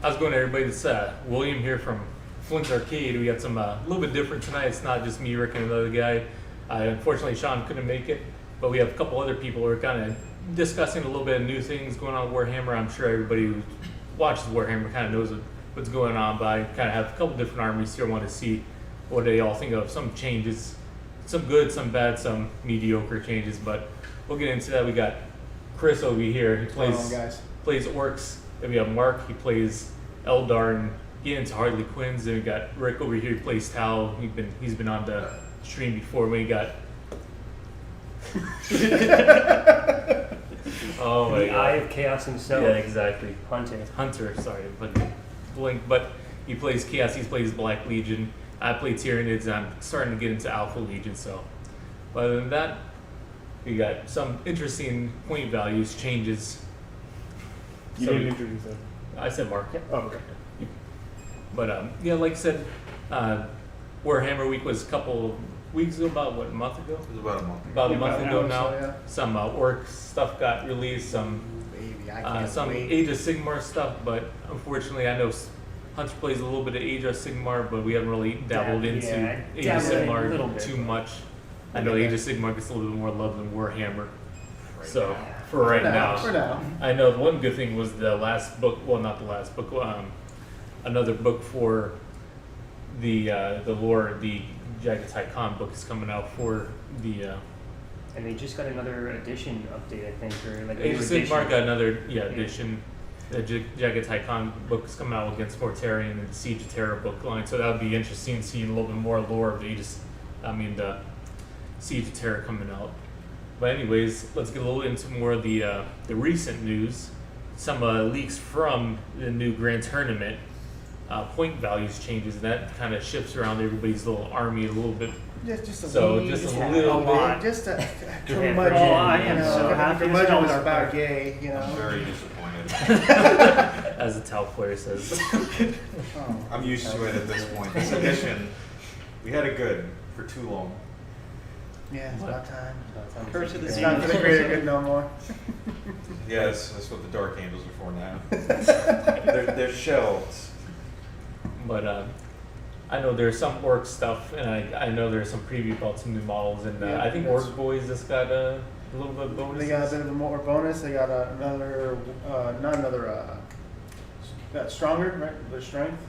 How's it going, everybody? This is William here from Flynn's Arcade. We got some a little bit different tonight. It's not just me, Rick, and another guy. Unfortunately, Sean couldn't make it, but we have a couple other people who are kind of discussing a little bit of new things going on with Warhammer. I'm sure everybody who watches Warhammer kind of knows what's going on, but I kind of have a couple different armies here. I want to see what they all think of some changes, some good, some bad, some mediocre changes, but we'll get into that. We got Chris over here. He plays orcs. Then we have Mark. He plays Eldar and get into Harley Quinns. Then we got Rick over here. He plays Tal. He's been on the stream before. We got oh my the God. Eye of Chaos himself. Yeah, exactly. Hunter. Sorry, but blink. But he plays Chaos. He plays Black Legion. I play Tyranids. And I'm starting to get into Alpha Legion. So, but other than that, we got some interesting point values changes. You didn't introduce them. I said Mark. Oh, okay. But yeah, like I said, Warhammer Week was a couple weeks ago, about what, a month ago? It was about a month ago. About a month ago now. So, yeah. Some orc stuff got released, some Baby, I can't some wait. Age of Sigmar stuff, but unfortunately I know Hunter plays a little bit of Age of Sigmar, but we haven't really dabbled into Age of Sigmar too much. I know Age of Sigmar gets a little bit more love than Warhammer. So for right now, I know the one good thing was the last book. Well, not the last book. Another book for the lore. The Jagged Tycoon book is coming out for the. And they just got another edition update, I think, or like Age of Sigmar got another edition. The Jagged Tycoon book is coming out against Mortarion and the Siege of Terra book line. So that would be interesting seeing a little bit more lore of the Siege of Terra coming out. But anyways, let's get a little into more of the recent news. Some leaks from the new Grand Tournament, point values changes, and that kind of shifts around everybody's little army a little bit. Just a So wee, just a little bit, bit. just a Yeah, much. I am so happy to Curmudgeon was know about gay, you I'm know. very disappointed. As the Tau player says. Oh. I'm used to it at this point. This edition, we had it good for too long. Yeah, it's about time. Curse of the It's not for the greater good no more. Yes, that's what the Dark Angels are for now. they're shells. But I know there's some orc stuff, and I know there's some preview about some new models, and Yeah, I think that's- Orc Boys just got a little bit of bonus. They got a bit of a more bonus. They got got stronger, right? Their strength.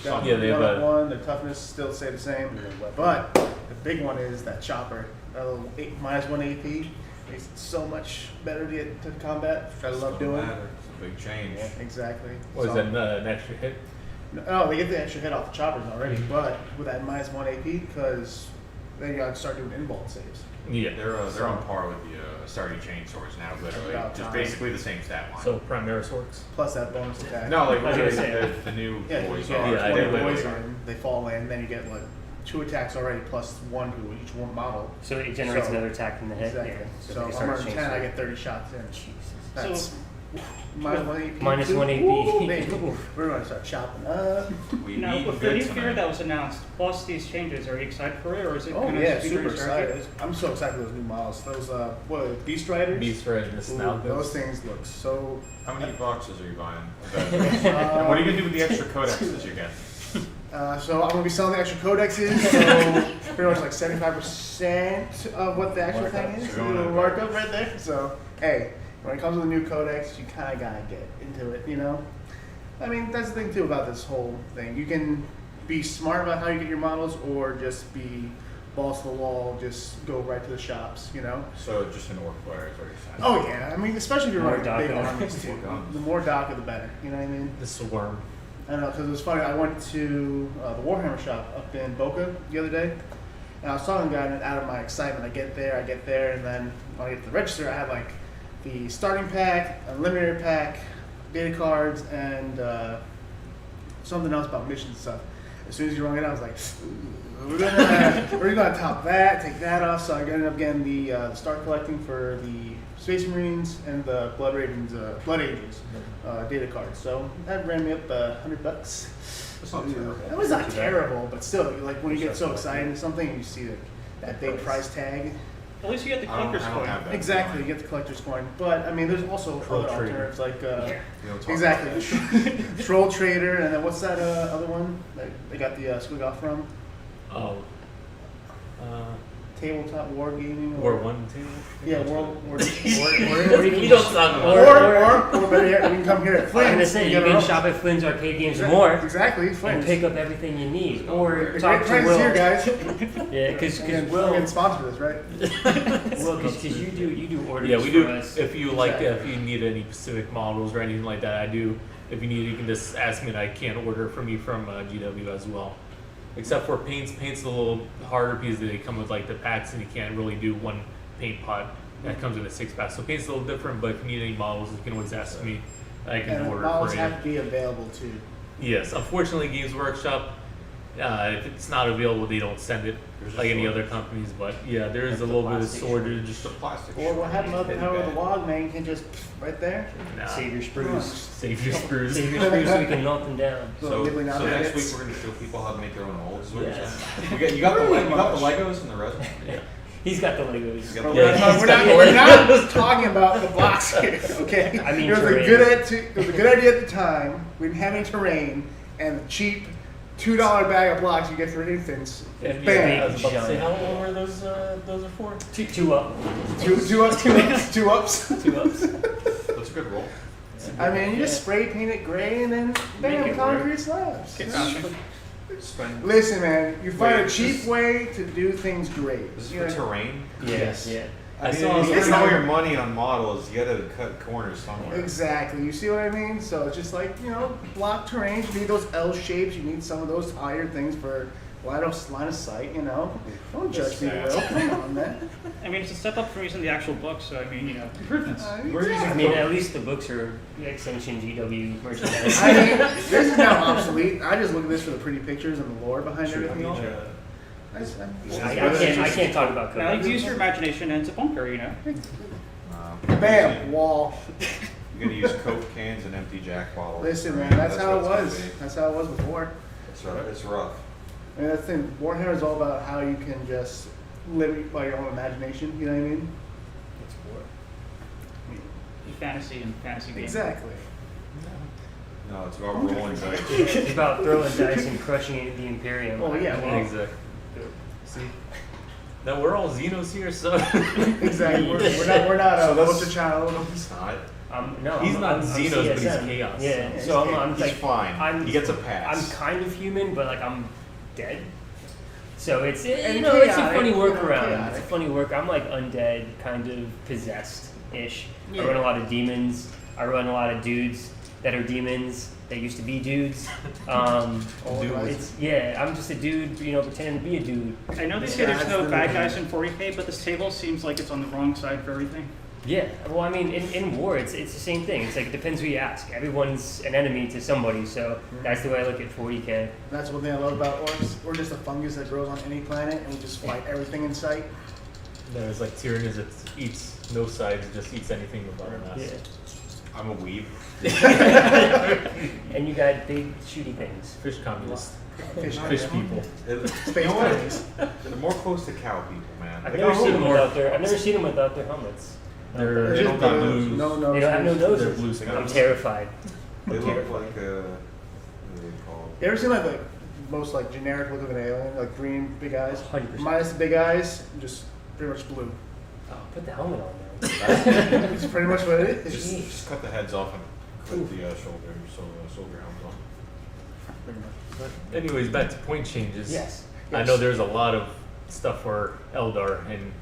Got Yeah, they have another a- one. Their toughness still stay the same, but the big one is that chopper. -1 AP. Makes it so much better to get to combat. Which I love Doesn't doing. matter. It's a big change. Yeah, exactly. Was So- that an extra hit? No, they get the extra hit off the choppers already, but with that -1 AP, because then you got to start doing in-bolt saves. Yeah. They're on par with the Starry Chainswords now, literally. About Just time. basically the same stat line. So Primaris orcs. Plus that bonus attack. No, like I was gonna literally say. the new Yeah, boys you get are. Yeah, I twenty did they boys literally are. in, they fall in, then you get like 2 attacks already plus 1 to each one model. So it generates So- another attack from the hit. Exactly. Yeah. So they I'm start running 10, I changing. get 30 shots in. Jesus. That's -1 AP. Minus too. 1 AP. Ooh, baby. We're going to start chopping up. We Now, eat with the good new fear tonight. that was announced, plus these changes, are you excited for it, or is it Oh kind yeah, of super excited. I'm so excited for those new models. Those, Beast Riders? Beast Red and the Ooh, Snout. those things look so... How many boxes are you buying? And what are you gonna do with the extra codexes you get? So I'm going to be selling the extra codexes, so pretty much like 75% of what the actual thing is. So you're going Little up. markup right there. So, hey, when it comes to the new codex, you kind of got to get into it, you know? I mean, that's the thing too about this whole thing. You can be smart about how you get your models or just be balls to the wall, just go right to the shops, you know? So just an orc player is what you're saying. Oh yeah, I mean, especially if you're More running big DACA. armies too. More guns. The more DACA, the better, you know what I mean? The Swarm. I know, because it was funny. I went to the Warhammer shop up in Boca the other day, and I was talking to a guy, and out of my excitement, I get there, and then when I get to the register, I had like the starting pack, unlimited pack, data cards, and something else about missions and stuff. As soon as you rung it out, I was like, ooh, we're gonna top that, take that off. So I ended up getting the start collecting for the Space Marines and the Blood Ravens, Blood Angels data cards. So that ran me up $100. That's not terrible. That was not terrible, but still, like when you get so excited into something and you see that big price tag, At least you get the collector's I don't coin. have that. Exactly, you get the collector's coin. But I mean, there's also Troll other Trader. alternatives like You don't talk exactly about Troll Trader, and then what's that other one that they got the squig off from? Oh. Tabletop Wargaming. War 1, 2? Yeah, World War. Or you can We don't just- talk about Or better yet, we can come here at I'm Flynn's. gonna say and you get our can own. shop at Flynn's Arcade Games and More Exactly, and Flynn's. pick up everything you need, or The talk great to friends Will. here, guys. Yeah, because We're Will, getting sponsored this, right? Well, because you do orders Yeah, we do. for us. If you like, Exactly. if you need any specific models or anything like that, I do. If you need, you can just ask me, and I can order from you from GW as well. Except for paints. Paints a little harder because they come with like the packs, and you can't really do one paint pot that comes in a 6-pack. So paint's a little different. But if you need any models, you can always ask me. I can And order models for you. have to be available too. Yes, unfortunately, Games Workshop, if it's not available, they don't send it There's a like any shortage. other companies. But yeah, there is Like a the little bit of plastic shortage. Just a plastic. Or what happened up shortage. power of the Bad. log, man? You can just right there. Nah, Save your sprues. save your screws. Save your sprues so we can melt them down. So, Nibbling out so next nuggets. week we're gonna show people how to make their own molds. Is what you're Yes. saying? You got the Legos and the resin. Yeah. He's got the Legos. You But got Yeah, the he's we're got not, the we're not talking about the blocks here, okay? I mean it was a terrain. it was a good idea at the time. We didn't have any terrain, and the cheap $2 bag of blocks you get for infants. And Bam. yeah, I was about to say, Giant. how long were those are for? Two up. Two ups, two ups. Two ups. That's a good roll. I mean, you just spray paint it gray and then bam, Make it concrete slabs. Get fashion. Spend. Listen, man, you find Wait, a cheap this- way to do things great. This is You for know? terrain. Yes. Yeah. I I mean, saw if you it's spend all not- your money on models, you gotta cut corners somewhere. Exactly. You see what I mean? So it's just like, block terrains. You need those L shapes. You need some of those higher things for line of sight, Don't judge me, That's Will. sad. Come on, man. I mean, it's a step up from using the actual book, so I mean, improvements. We're using I mean, at least the books are Extinction GW merchandise. I mean, this is now obsolete. I just look at this for the pretty pictures and the lore behind everything else. I can't talk about Now, code. use your imagination and it's a bunker, Bam, wall. You're gonna use Coke cans and empty Jack bottles. Listen, Right? man, that's how it what it's was. gonna be. That's how it was before. It's rough. It's rough. I mean, that's the thing. Warhammer is all about how you can just live by your own imagination. You know what I mean? fantasy and fantasy games. Exactly. No, it's about rolling dice. It's about throwing dice and crushing the Imperium. Oh, yeah, well- Exactly. See, now we're all Xenos here, so Exactly. We're not So a that's- poster child. He's not. No, He's not I'm Xenos, but he's CSM. Chaos. Yeah, so I'm He's like, fine. He gets a pass. I'm kind of human, but like I'm dead. So it's And it's a chaotic, funny workaround. chaotic. It's a funny work. I'm like undead, kind of possessed-ish. Yeah. I run a lot of demons. I run a lot of dudes that are demons that used to be dudes. I'm just a dude, pretending to be a dude. I know they say there's no bad guys in 40K, but this table seems like it's on the wrong side for everything. Yeah, well, I mean, in war, it's the same thing. It's like, it depends who you ask. Everyone's an enemy to somebody, so that's the way I look at 40K. That's one thing I love about orcs. We're just a fungus that grows on any planet, and we just fight everything in sight. there's like Tyrannus that eats no sides, just eats anything with our mass. Yeah. I'm a weeb. And you got big shooty things. Fish communist. Fish, Fish people. Space You know what? communists. They're more close to cow people, man. I've They never got seen them more- without their helmets. They're They don't Just got blue, noses. no They don't have no noses. they're noses. blue They got I'm noses. terrified. They I'm look terrified. like what are they called? You ever seen like the most like generic look of an alien, like green big eyes, 100%. minus the big eyes, just pretty much blue. Oh, put the helmet on there. It's pretty much what it is. Just cut the heads off and put the soldier helmets on. Pretty much. But anyways, back to point changes. Yes. I know there's a lot of stuff for Eldar and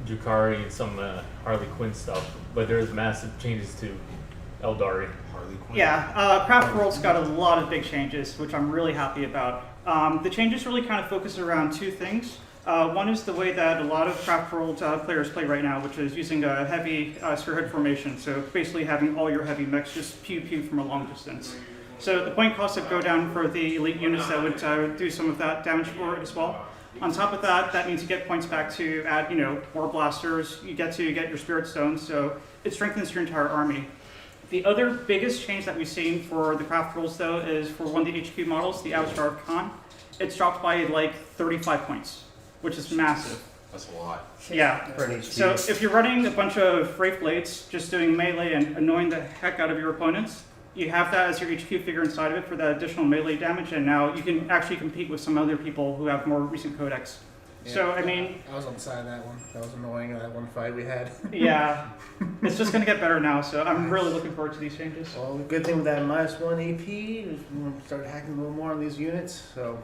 Drukhari and some Harley Quinn stuff, but there's massive changes to Eldari. Harley Quinn. Yeah, Craft World's got a lot of big changes, which I'm really happy about. The changes really kind of focus around two things. One is the way that a lot of Craft World players play right now, which is using a heavy spearhead formation. So basically having all your heavy mechs just pew from a long distance. So the point costs would go down for the elite units that would do some of that damage for it as well. On top of that, that means you get points back to add, war blasters. You get your spirit stones, so it strengthens your entire army. The other biggest change that we've seen for the craft rules, though, is for one of the HQ models, the Avatar Khan. It's dropped by like 35 points, which is massive. That's a lot. Yeah. For an HP. So if you're running a bunch of Wraith Blades, just doing melee and annoying the heck out of your opponents, you have that as your HQ figure inside of it for that additional melee damage, and now you can actually compete with some other people who have more recent codex. So, I mean... I was on the side of that one. That was annoying in that one fight we had. Yeah. It's just going to get better now, so I'm really looking forward to these changes. Well, the good thing with that -1 AP is we're going to start hacking a little more on these units, so...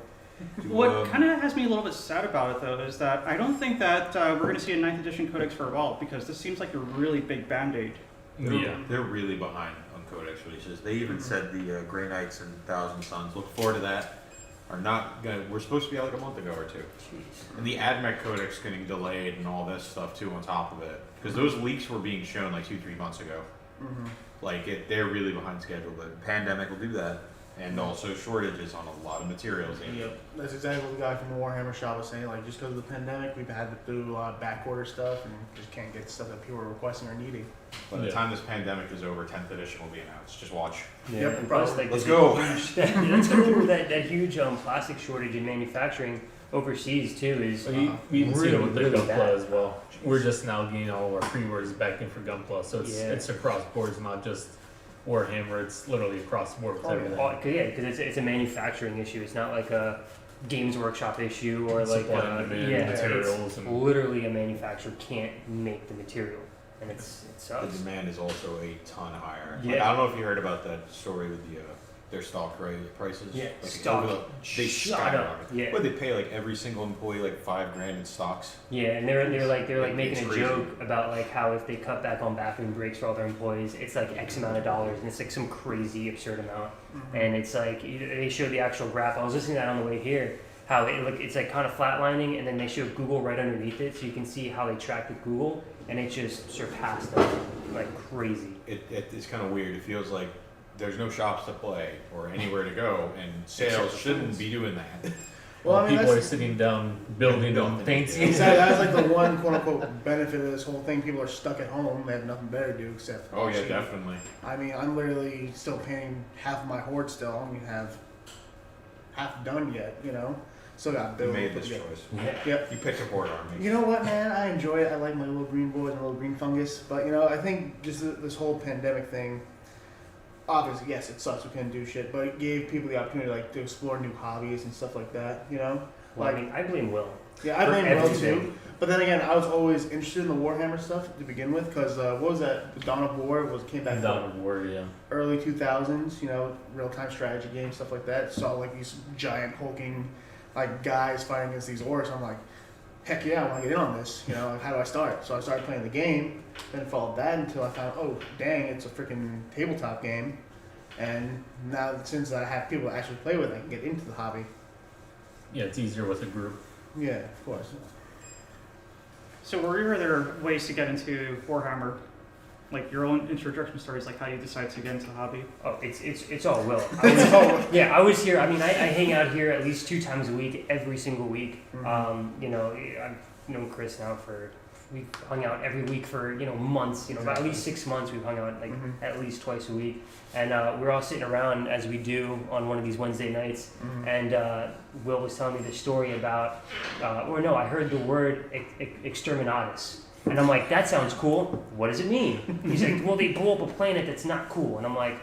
What kind of has me a little bit sad about it, though, is that I don't think that we're going to see a 9th edition codex for a while, because this seems like a really big band-aid. They're really behind on codex releases. They even said the Grey Knights and Thousand Suns, look forward to that, are not gonna, we're supposed to be out like a month ago or two. Jeez. And the AdMech codex getting delayed and all this stuff too on top of it. Because those leaks were being shown like 2-3 months ago. Like they're really behind schedule, but pandemic will do that. And also shortages on a lot of materials. Yep. That's exactly what the guy from the Warhammer shop was saying. Like, just because of the pandemic, we've had to do a lot of back order stuff and just can't get stuff that people are requesting or needing. By the time this pandemic is over, 10th edition will be announced. Just watch. Yeah, Yep, and plus, like, Let's there's go. a huge- let's go through that huge plastic shortage in manufacturing overseas too. Is So you even see it with the really Gunpla bad. as well. We're just now getting all our pre-orders back in for Gunpla, so Yeah. it's across boards, not just Warhammer. It's literally across the board with everything. Because it's a manufacturing issue. It's not like a Games Workshop issue or like Supply and demand materials It's and- literally a manufacturer can't make the material, and it The sucks. demand is also a ton higher. Yeah. Like, I don't know if you heard about that story with their stock prices. Yeah, Like, stock they shot up. skyrocketed. Yeah. What, they pay like every single employee like $5,000 in stocks? Yeah, and they're like It's making a crazy. joke about like how if they cut back on bathroom breaks for all their employees, it's like X amount of dollars, and it's like some crazy absurd amount. And it's like they show the actual graph. I was listening to that on the way here. How it's like kind of flatlining, and then they show Google right underneath it, so you can see how they track with Google, and it just surpassed them like crazy. It's kind of weird. It feels like there's no shops to play or anywhere to go, and sales shouldn't be doing that. Well, I mean, people are that's, sitting down building Building on painting. it. exactly, that's like the one quote unquote benefit of this whole thing. People are stuck at home, they have nothing better to do except. Oh yeah, watch TV. definitely. I mean, I'm literally still painting half of my horde still. I don't even have half done yet, you know? Still got You build. made this together. choice. Yeah. Yep. You picked a horde army. You know what, man? I enjoy it. I like my little green boys and little green fungus. But, you know, I think just this whole pandemic thing, obviously, yes, it sucks. We couldn't do shit. But it gave people the opportunity, like, to explore new hobbies and stuff like that, you know? Well, I mean, I blame Will. Yeah, I For blame Will everything. too. But then again, I was always interested in the Warhammer stuff to begin with, because what was that? The Dawn of War came back Dawn of War, yeah. early 2000s. You know, real time strategy games, stuff like that. Saw like these giant hulking like guys fighting against these orcs. I'm like, heck yeah, I want to get in on this. You know, like, how do I start? So I started playing the game, then followed that until I found, oh dang, it's a freaking tabletop game. And now since I have people to actually play with, I can get into the hobby. Yeah, it's easier with a group. Yeah, of course. So were there ways to get into Warhammer? Like your own introduction stories, like how you decide to get into the hobby? Oh, it's all Will. I was here. I mean, I hang out here at least 2 times a week, every single week. Mhm. You know, I've known Chris now we've hung out every week for months. You know, about at least 6 months. We've hung out like Mhm. at least twice a week, and we're all sitting around as we do on one of these Wednesday nights. Mhm. And Will was telling me the story about, I heard the word exterminatus. And I'm like, that sounds cool. What does it mean? He's like, well, they blow up a planet that's not cool. And I'm like,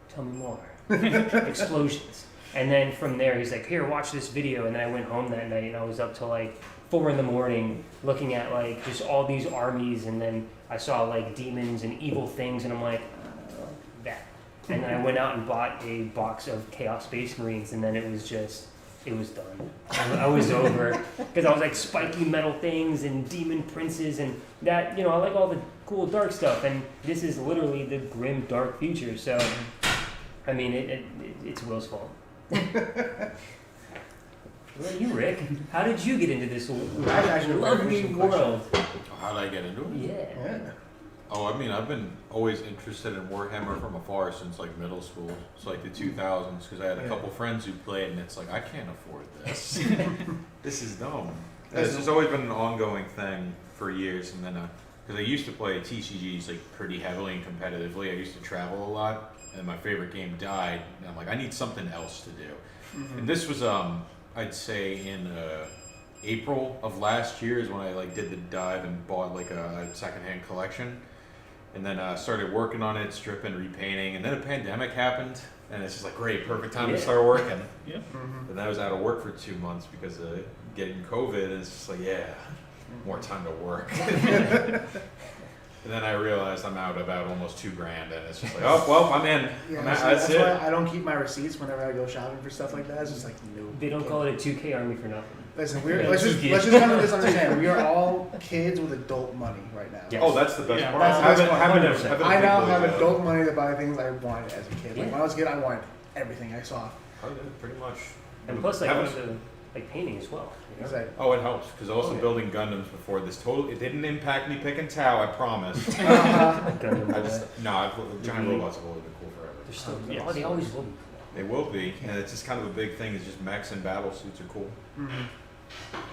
tell me more. Explosions. And then from there, he's like, here, watch this video. And then I went home that night, and I was up till like 4 a.m. looking at like just all these armies. And then I saw like demons and evil things, and I'm like, that. And then I went out and bought a box of Chaos Space Marines, and then it was done. I was over, because I was like spiky metal things and demon princes and that, I like all the cool dark stuff, and this is literally the grim dark future. So, I mean, it's Will's fault. What about you, Rick? How did you get into this actually a very lovely interesting world? How did I get into it? Yeah. Yeah. Oh, I mean, I've been always interested in Warhammer from afar since like middle school. It's like the 2000s, because I had a couple friends who played, and it's like, I can't afford this. This is dumb. This has always been an ongoing thing for years, and then because I used to play TCGs like pretty heavily and competitively. I used to travel a lot, and my favorite game died, and I'm like, I need something else to do. And this was I'd say in April of last year is when I like did the dive and bought like a secondhand collection, and then started working on it, stripping, repainting, and then a pandemic happened, and it's just like great, perfect time to start working. Yeah. And I was out of work for 2 months because of getting COVID, and it's just like, yeah, more time to work. And then I realized I'm out about almost $2,000, and it's just like, oh well, I'm in. Yeah, I'm out. so That's it. why I don't keep my receipts whenever I go shopping for stuff like that. It's just like, no. They don't call it a 2K army for nothing. Listen, Yeah, let's just 2K. kind of understand. We are all kids with adult money right now. Yeah. Oh, that's the best Yeah. part. That's the best Having part. a- having a I big now boy have job. adult money to buy things I wanted as a kid. Like Yeah. when I was a kid, I wanted everything I saw. Oh, yeah, pretty much. And plus, like, Having- also, like painting as well. You know? It's like, Oh, it helps because also Oh, yeah. building Gundams before this it didn't impact me picking Tau. I promise. Gundam, I just giant Mhm. robots have always been cool forever. they're still, Yes. oh, they always will be. They will be, and it's just kind of a big thing. Is just mechs and battle suits are cool.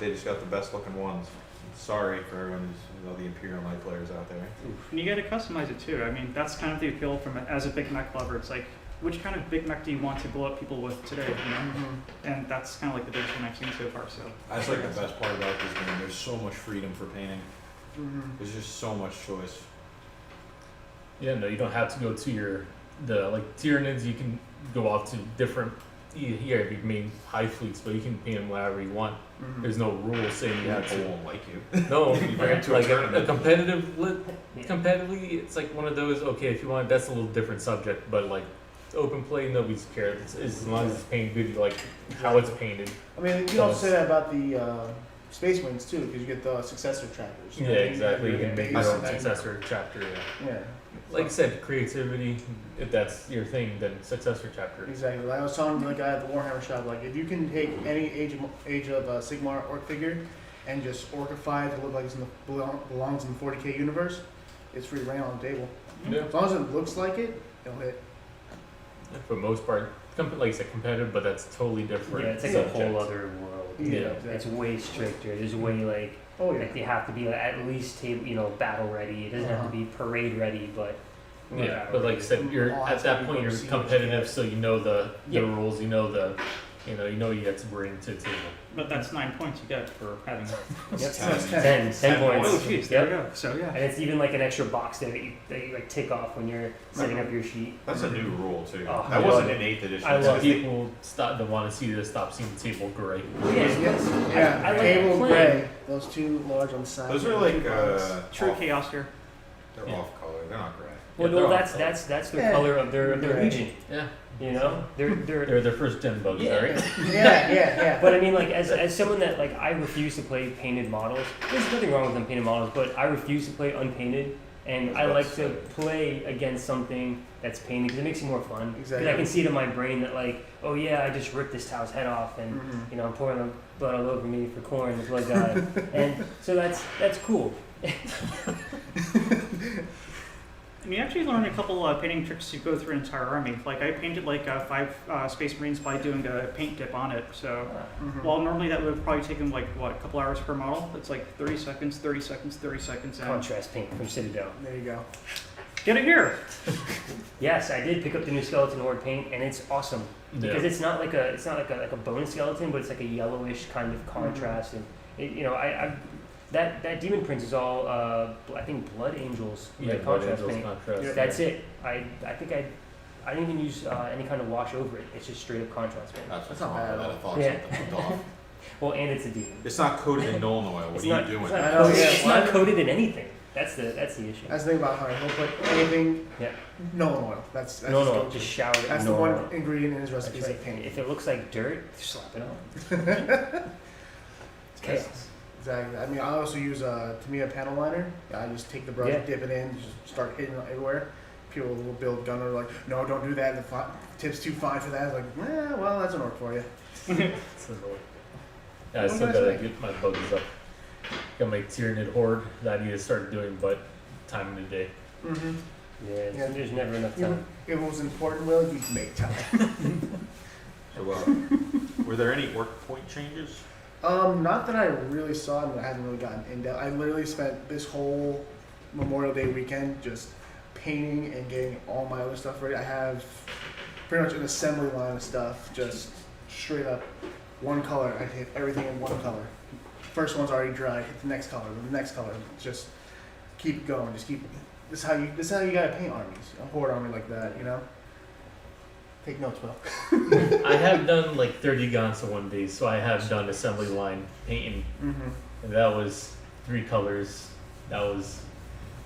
They just got the best looking ones. Sorry for everyone who's all the Imperial Knight players out there. And you got to customize it too. I mean, that's kind of the appeal from it as a big mech lover. It's like, which kind of big mech do you want to blow up people with today? You know? And that's kind of like the biggest one I've seen so far. So That's like the best part about this game. There's so much freedom for painting. Mhm. There's just so much choice. Yeah, no, you don't have to go to like Tyranids. You can go off to different. Yeah, you can make high fleets, but you can paint them whatever you want. There's no rule saying you have People to. won't like you. No, You bring it to a like tournament. competitively, it's like one of those. Okay, if you want, that's a little different subject, but like open play, nobody's cares. It's, as long as it's painted good, you like how it's painted. I mean, you can also say that about the Space Wings too, because you get the successor trackers. Yeah, exactly. You get can make base your own and then- successor chapter. Yeah. Yeah, Like I said, creativity. If that's your thing, then successor chapter. exactly. Like I was telling the guy at the Warhammer shop, like if you can take any Age of Sigmar orc figure and just orcify it to look like it's belongs in the 40k universe, it's free reign on the table. Yeah. As long as it looks like it, it'll hit. For the most part, like I said, competitive, but that's totally different. Yeah, it's like subject. a whole other world. Yeah. It's way stricter. There's way like Oh yeah. like they have to be like, at least battle ready. It doesn't have to be parade ready, but Yeah, but like I said, you're All at has that to be point you're proceeded, competitive, yeah. so you know the Yeah. rules, you know you have to bring to the table. but that's 9 points you get for having. Yep. That's 10 10 points. Oh, jeez, there Yep. we go. So yeah. And it's even like an extra box there that you like tick off when you're setting up your sheet. That's a new rule too. Oh, that I wasn't love in 8th edition. I It's love just they- People that want to see this stop seeing the table great. Yes. Yeah. I like Table playing. gray. Those two large on the side. Those are like True off, chaos here. they're Yeah. off color. They're not gray. Well, Yeah, no, they're that's all- that's the Yeah. color of their Right. legion. Yeah, You know, they're they're their first gen bugs, Yeah. right? yeah. But I mean, like, as someone that, like, I refuse to play painted models. There's nothing wrong with unpainted models, but I refuse to play unpainted. And I like to play against something that's painted because it makes it more fun. Because Exactly. I can see it in my brain that, like, oh yeah, I just ripped this Tau's head off and, Mhm. I'm pouring the blood all over me for corn, the blood guy. And so that's cool. And you actually learn a couple painting tricks to go through an entire army. Like I painted like 5 Space Marines by doing a paint dip on it. So Mhm. while normally that would have probably taken like what, a couple hours per model, it's like 30 seconds, 30 seconds, 30 seconds. And Contrast paint from Citadel. There you go. get it here. Yes, I did pick up the new Skeleton Horde paint, and it's awesome. Because Yeah. it's not like a bone skeleton, but it's like a yellowish kind of contrast, and that demon print is all I think Blood Angels Yeah, like Blood contrast Angels paint. contrast. Yeah. That's it. I think I didn't even use any kind of wash over it. It's just straight up contrast paint. That's That's what's not wrong bad with at that. I all. thought Yeah. something was off. Well, and it's a demon. It's not coated in Nolan oil. What It's are not, you doing? It's not, I know, coated, yeah, it's why- not coated in anything. That's the issue. That's the thing about honey. He'll put anything. Yeah. No oil. That's No, his no, go-to. just shower it. That's in the normal one oil. ingredient in his That's recipe. Is right. like paint. If it looks like dirt, slap it on. It's chaos. Exactly. I mean, I also use Tamiya panel liner. I just take the brush, Yeah. dip it in, just start hitting it everywhere. People will build gunner like, no, don't do that. The tip's too fine for that. It's like, well, that's an orc for you. It's annoying. Yeah, I What still can I gotta say? get my bugs up. Got my Tyranid Horde that I need to start doing, but time of the day. Mm-hmm. Yeah, there's never enough time. If it was important, Will, you'd make time. So, were there any work point changes? Not that I really saw, and I haven't really gotten in depth. I literally spent this whole Memorial Day weekend just painting and getting all my other stuff ready. I have pretty much an assembly line of stuff, just straight up one color. I hit everything in one color. first one's already dry, hit the next color, the next color. Just keep going. Just keep. This is how you gotta paint armies. A horde army like that, you know. Take notes, Will. I have done like 30 guns in one day, so I have done assembly line painting, and that was 3 colors. That was,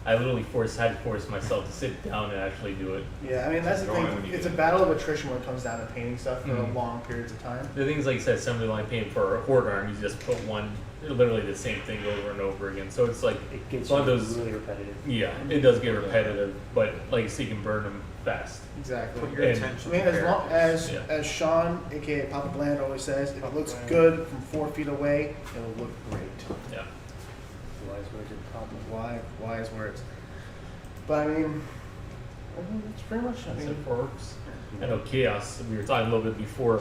I literally had to force myself to sit down and actually do it. Yeah, I mean that's the Drawing thing. when you It's do a it. battle of attrition when it comes down to painting stuff for Mhm. long periods of time. The things like you said, assembly line painting for a horde arm, you just put literally the same thing over and over again. So it's like, It gets one of those- really repetitive. yeah, it does get repetitive, but like so you can burn them fast. Exactly. Put your And- attention. I mean, as long as Yeah. as Sean, aka Papa Bland, always says, if it looks good from 4 feet away, it'll look great. Yeah. Wise words of Papa. Wise words. But I mean, it's pretty much. I That's it mean, for orcs. I know Chaos, we were talking a little bit before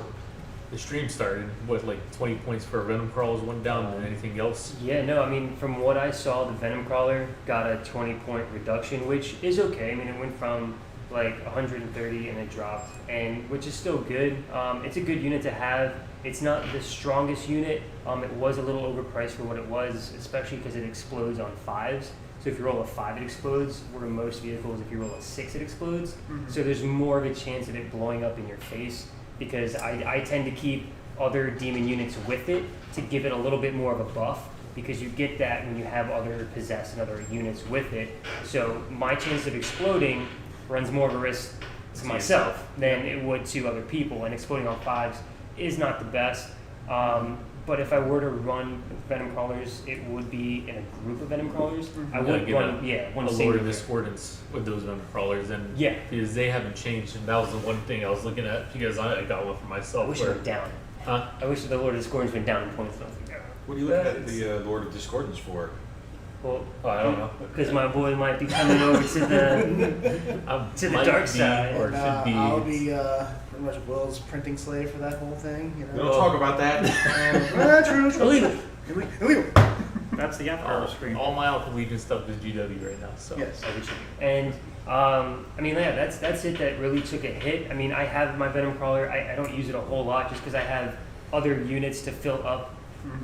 the stream started, with like 20 points for Venom Crawls, one down, and anything else. Yeah, no, I mean, from what I saw, the Venom Crawler got a 20-point reduction, which is okay. I mean, it went from like 130 and it dropped, and which is still good. It's a good unit to have. It's not the strongest unit. It was a little overpriced for what it was, especially because it explodes on 5s. So if you roll a 5, it explodes, where most vehicles, if you roll a 6, it explodes. So there's more of a chance of it blowing up in your face, because I tend to keep other demon units with it to give it a little bit more of a buff, because you get that when you have other possessed and other units with it. So my chance of exploding runs more of a risk to myself than it would to other people, and exploding on 5s is not the best. But if I were to run Venom Crawlers, it would be in a group of Venom Crawlers. I would give run, one a Lord single. of Discordance with those Venom Crawlers, and Yeah. because they haven't changed, and that was the one thing I was looking at, because I got one for I myself. wish it went down. Huh? I wish the Lord of Discordance went down in points. I was like, What are you looking at the Lord of Discordance for? well, Oh, I don't know. because my boy might be coming over to the. To the Might dark be, side. or it And, should be. I'll be pretty much Will's printing slave for that whole thing. You We know. don't talk about that. True. Illegal. Illegal. That's the after screen. All my Alpha Legion stuff is GW right now, so. Yes. And I mean, yeah, that's it. That really took a hit. I mean, I have my Venom Crawler. I don't use it a whole lot just because I have other units to fill up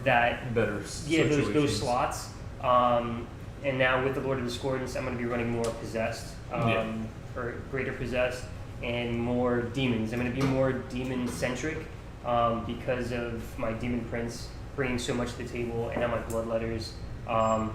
that. Better Yeah, situations. those slots. And now with the Lord of Discordance, I'm going to be running more possessed, or greater possessed, and more demons. I'm going to be more demon centric because of my demon prince bringing so much to the table, and now my bloodletters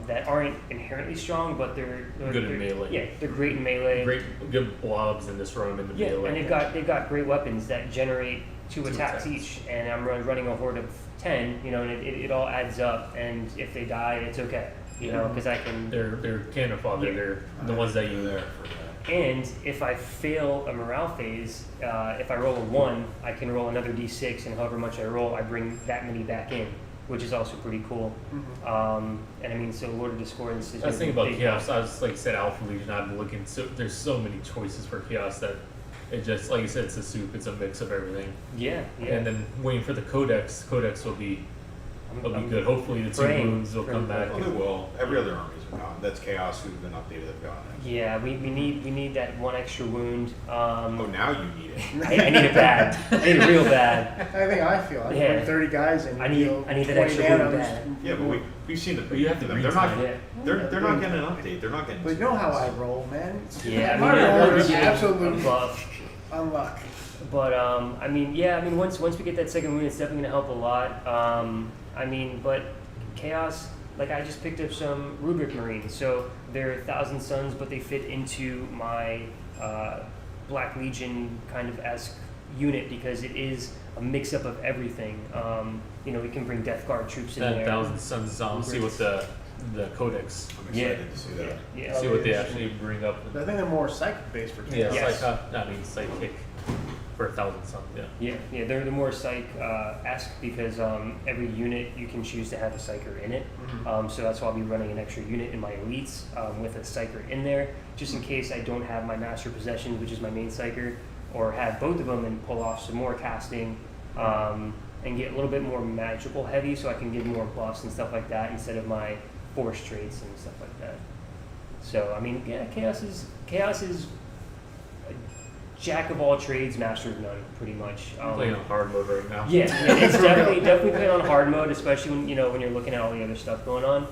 that aren't inherently strong, but they're Good in melee. Yeah, they're great in melee. Great, good blobs and just run them in the Yeah, melee. and they've got great weapons that generate 2 Two attacks attacks. each, and I'm running a horde of 10, you know, and it all adds up, and if they die, it's okay, you know, because I can. They're cannon fodder. Yeah. They're the ones that you there for that. And if I fail a morale phase, if I roll a 1, I can roll another d6, and however much I roll, I bring that many back in, which is also pretty cool. And I mean, so Lord of Discordance is. I was gonna be thinking about big. Chaos. I was like I said, Alpha Legion. I've been looking. So there's so many choices for Chaos that it just, like you said, it's a soup. It's a mix of everything. Yeah, yeah. And then waiting for the Codex. Codex will be I'm good. Hopefully the 2 praying wounds will for come the- back. Well, they will. Every other armies have gone. That's Chaos who's been updated have gone. Yeah, we need that 1 extra wound. Oh, now you need it. I need it bad. I need it real bad. I think I feel. I Yeah. bring 30 guys and I need that 20 extra nanos. wound bad. Yeah, but we've seen the. But you have to them. They're not. retime. Yeah. They're not getting an update. They're not getting. But you know how I roll, man. Yeah, I My mean, roll we're is getting absolute buff. unluck. But I mean, yeah, I mean, once we get that second wound, it's definitely gonna help a lot. I mean, but Chaos, like I just picked up some Rubric Marines, so they're 1,000 Suns, but they fit into my Black Legion kind of esque unit because it is a mix up of everything. You know, we can bring Death Guard troops in That there. 1,000 Suns. See what the Codex. I'm excited to see Yeah, that. yeah. See what they actually bring up. But I think they're more psychic based for Yeah, kids. Yes. psychic for 1,000 Suns. Yeah. Yeah, they're more psych-esque because every unit you can choose to have a psyker in it. So that's why I'll be running an extra unit in my elites with a psyker in there, just in case I don't have my master possessions, which is my main psyker, or have both of them and pull off some more casting and get a little bit more magical heavy, so I can give more buffs and stuff like that instead of my force traits and stuff like that. So I mean, yeah, chaos is jack of all trades, master of none, pretty much. I'm playing on hard mode right now. Yeah, it's definitely playing on hard mode, especially when when you're looking at all the other stuff going on.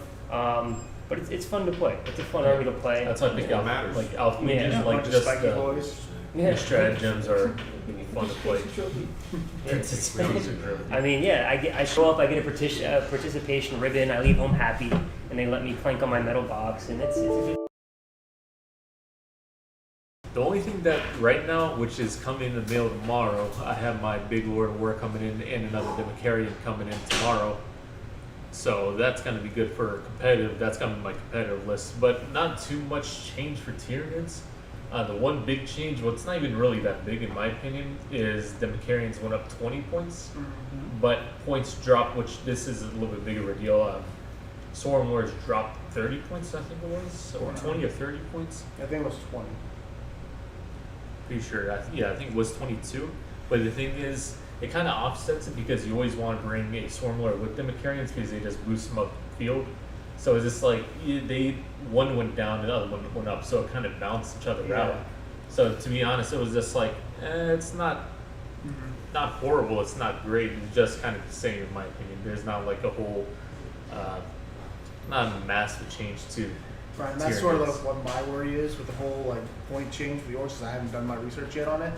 But it's fun to play. It's a fun army to play. That's why I think What matters. like Alpha Legions, Yeah. like Bunch of just spiky the boys. Yeah. stratagems are fun to play. I mean, yeah, I show up, I get a participation ribbon, I leave home happy, and they let me clank on my metal box, and it's a good. The only thing that right now, which is coming in the mail tomorrow, I have my Big Lord of War coming in and another Democarian coming in tomorrow. So that's going to be good for competitive. That's coming to my competitive list. But not too much change for Tyranids. The one big change, what's not even really that big in my opinion, is Democarians went up 20 points. But points dropped, which this is a little bit bigger of a deal. Swarm Lords dropped 30 points, I think it was, or 20 or 30 points. I think it was 20. Pretty sure. I think it was 22. But the thing is, it kind of offsets it because you always want to bring a Swarm Lord with Democarians because they just boost them up the field. So it's just like one went down and the other one went up, so it kind of balanced each other out. So to be honest, it was just like it's not horrible. It's not great. It's just kind of the same in my opinion. There's not like a whole not a massive change to. Right, and that's sort of Tyranids. what my worry is with the whole like point change for the orcs. 'Cause I haven't done my research yet on it.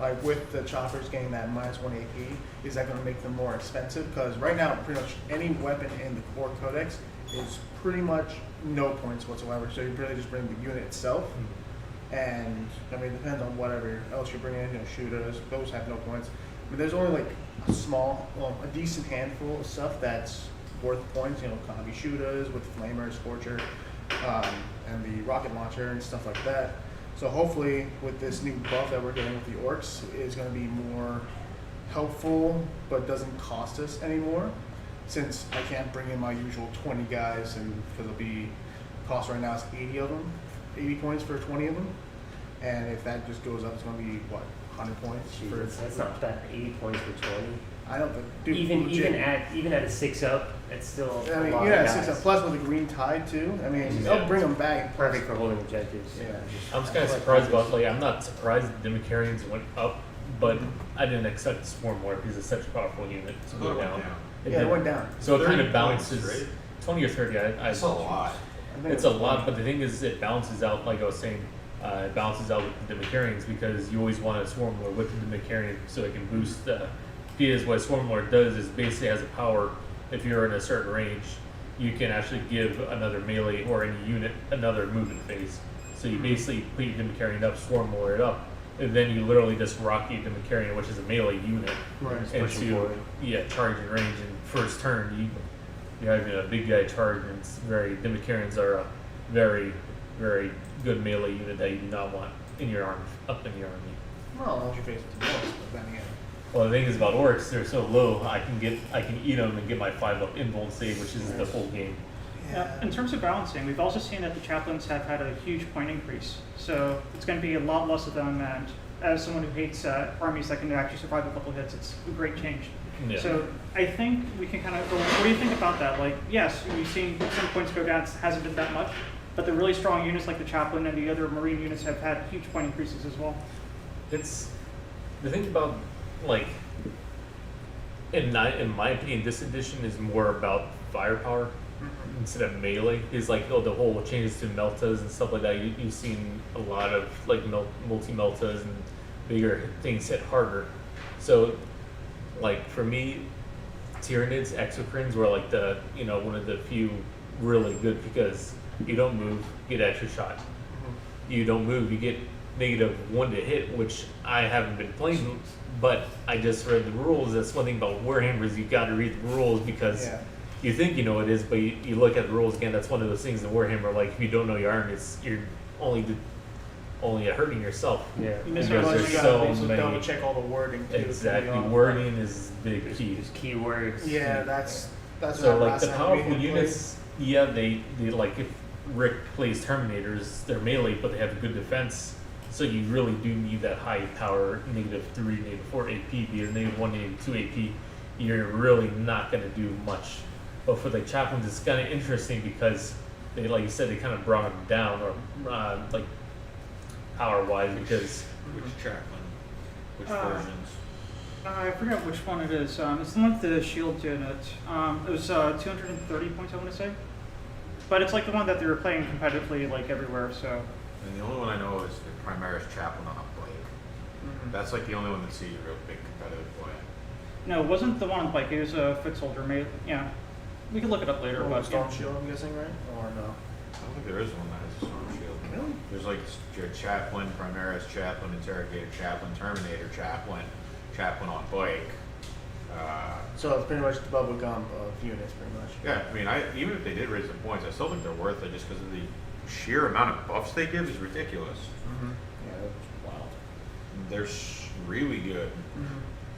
Like with the choppers getting that -1 AP, is that going to make them more expensive? Because right now, pretty much any weapon in the core codex is pretty much no points whatsoever. So you really just bring the unit itself, and I mean it depends on whatever else you're bringing in. Shooters, those have no points. I mean, there's only like a decent handful of stuff that's worth points. Combi shooters with flamer, scorcher. And the rocket launcher and stuff like that. So hopefully with this new buff that we're getting with the orcs is going to be more helpful, but doesn't cost us anymore. Since I can't bring in my usual 20 guys, and because it'll be cost right now is 80 of them, 80 points for 20 of them. And if that just goes up, it's going to be what 100 points for. That's not bad. 80 points for 20. I don't think. Dude, Even legit. at a 6-up, it's still I a mean, lot yeah, of 6 guys. up plus with the green tide too. I mean, Yeah. they'll bring them back. Perfect for holding objectives. Yeah. I'm just kind of surprised about I'm not surprised the Democarians went up, but I didn't expect the Swarm Lord because it's such a powerful unit to go down. Yeah, it went down. So it kind 30 of points, balances. right? 20 or 30. That's a lot. I think It's a lot, but the thing is, it balances out. Like I was saying, it balances out with the Democarians because you always want a Swarm Lord with the Democarian so it can boost. Because what Swarm Lord does is basically has a power. If you're in a certain range, you can actually give another melee or any unit another movement phase. So you basically put your Democarian up, Swarm Lord up, and then you literally just rock your Democarian, which is a melee unit, Right. pushing into forward. charging range. And first turn, you're having a big guy charge, and it's Democarians are a very, very good melee unit that you do not want in your army, up in your army. Well, unless you face it to most, but then again. Well, the thing is about orcs, they're so low, I can eat them and get my 5-up invuln save, which is the full game. In terms of balancing, we've also seen that the chaplains have had a huge point increase. So it's going to be a lot less of them, and as someone who hates armies that can actually survive a couple hits, it's a great change. Yeah. So I think we can kind of, what do you think about that? Like, yes, we've seen some points go down, it hasn't been that much, but the really strong units like the chaplain and the other marine units have had huge point increases as well. It's the thing about in my opinion, this edition is more about firepower instead of melee. Is the whole changes to meltas and stuff like that. You've seen a lot of multi meltas and bigger things hit harder. So for me, Tyranids, Exocrines were one of the few really good because you don't move, you get extra shot. You don't move, you get -1 to hit, which I haven't been playing, but I just read the rules. That's one thing about Warhammer is you got to read the rules because you think you know what it is, but you look at the rules again. That's one of those things in Warhammer. Like if you don't know your army, you're only hurting yourself. Yeah. You miss Because out on there's you so gotta also many. double check all the wording too. Exactly, to be wording is big key. Just keywords. Yeah, that's So what last the time powerful we played. units, they if Rick plays Terminators, they're melee, but they have good defense. So you really do need that high power -3, -4 AP because -1, -2 AP, you're really not going to do much. But for the chaplains, it's kind of interesting because they, like you said, they kind of brought them down, or power wise because Which Chaplin? Which versions? I forget which one it is. It's the one with the shield unit. It was 230 points, I want to say. But it's like the one that they were playing competitively like everywhere. So. And the only one I know is the Primaris Chaplain on a bike. That's like the only one that sees a real big competitive play. No, it wasn't the one on the bike. It was a foot soldier. Yeah, we could look it up later. But Storm yeah. Shield, I'm guessing, right? Or no? I don't think there is one that has a storm shield. Really? There's like your Chaplain, Primaris Chaplain, Interrogator Chaplain, Terminator Chaplain, Chaplain on bike. So it's pretty much the bubble gum of units, pretty much. Yeah, I mean, even if they did raise the points, I still think they're worth it just because of the sheer amount of buffs they give is ridiculous. Yeah, that's wild. They're really good.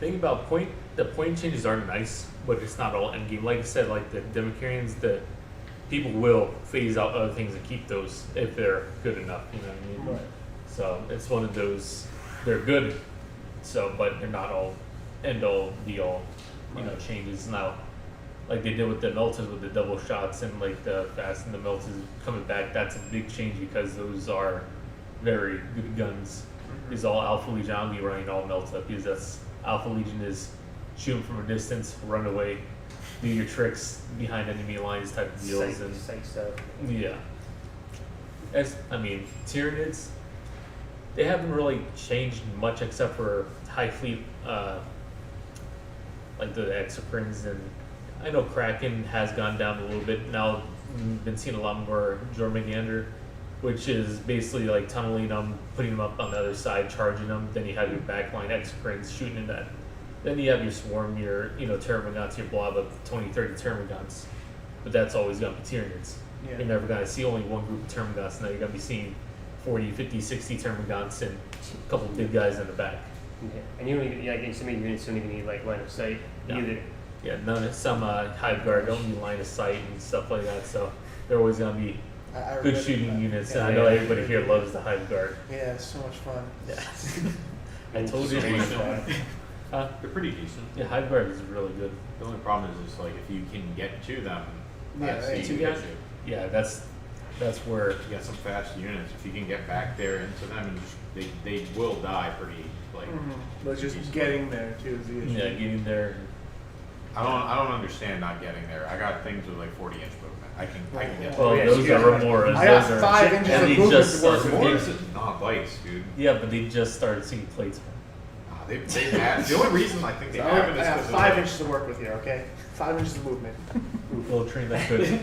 thing about the point changes are nice, but it's not all end game. Like I said, like the Democarians, the people will phase out other things and keep those if they're good enough. You know what I mean? Right. So it's one of those. They're good, so but they're not all end all be all. You know, changes now. Like they did with the Meltas with the double shots and like the Fast and the Meltas coming back. That's a big change because those are very good guns. Is all Alpha Legion. I'll be running all Melta because that's Alpha Legion is shoot 'em from a distance, run away, do your tricks behind enemy lines type of deals, and Psych stuff. yeah. As I mean, Tyranids, they haven't really changed much except for High Fleet, like the Exocrines, and I know Kraken has gone down a little bit now. Been seeing a lot more Jormungandr, which is basically like tunneling them, putting them up on the other side, charging them. Then you have your backline Exocrines shooting in that. Then you have your swarm, your Termagants, your blob of 20, 30 Termagants. But that's always going to be Tyranids. Yeah. You're never going to see only one group of Termagants. Now you're going to be seeing 40, 50, 60 Termagants and a couple of big guys in the back. Yeah. And you don't even, like, in some of your units don't even need, like, line of sight No. either. Yeah, none of some Hive Guard don't need line of sight and stuff like that. So they're always going to be I good remember shooting that. units. Yeah. And I know everybody here loves the Hive Guard. Yeah, it's so much fun. Yeah. I told you. They're pretty decent. Yeah, Hive Guard is really good. The only problem is just like if you can get to them, Yeah, that's yeah, the two issue. guys? Yeah, that's where You got some fast units. If you can get back there into them, and just, they will die pretty like. But just getting there too is the issue. yeah getting there. I don't understand not getting there. I got things with like 40-inch movement. I can get. Well, yeah, those so are yeah. Remoras. I got Those are 5 inches and of they movement just to work started- with. Morris is not bikes, dude. Yeah, but they just started seeing plates. They have, the only reason I think they So haven't I is have because 5 inches to work with here, okay? 5 inches of movement. Little train that could.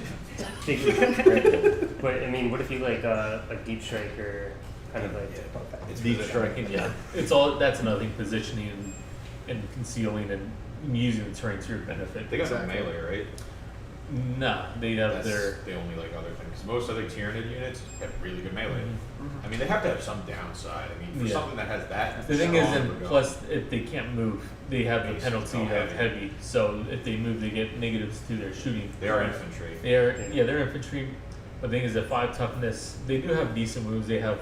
Right. But I mean, what if you like deep strike or kind of like it's Deep really- striking, yeah. It's all that's another thing, positioning and concealing and using the terrain to your benefit. They got Exactly. no melee, right? Nah, they have That's their the only like other thing. Because most other Tyranid units have really good melee. Mhm. I mean, they have to have some downside. I mean, for Yeah. something that has that. The thing is, strong and of a gun. plus, if they can't move, they have the Base, penalty oh, of heavy. So if they move, they get negatives to their shooting. They are infantry. They're infantry. But the thing is, at 5 toughness, they do have decent moves. They have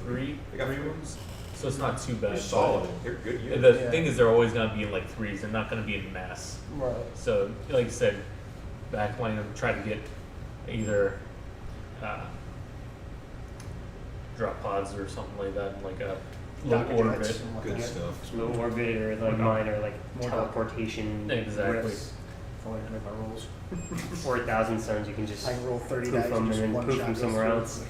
three They got three moves, so it's not too bad. They're solid. They're good And units. the Yeah. thing is, they're always gonna be in like threes. They're not gonna be in mass. Right. So, like I said, backline them, try to get either drop pods or something like that, like a low Docker orbit. jets and Good whatnot. stuff. low orbit or like mine or like More teleportation. Exactly. riffs. For like 100 my rolls. Or 1,000 suns, you can just I can roll 30 poof dice them and just then one poof shot them goes somewhere through. else.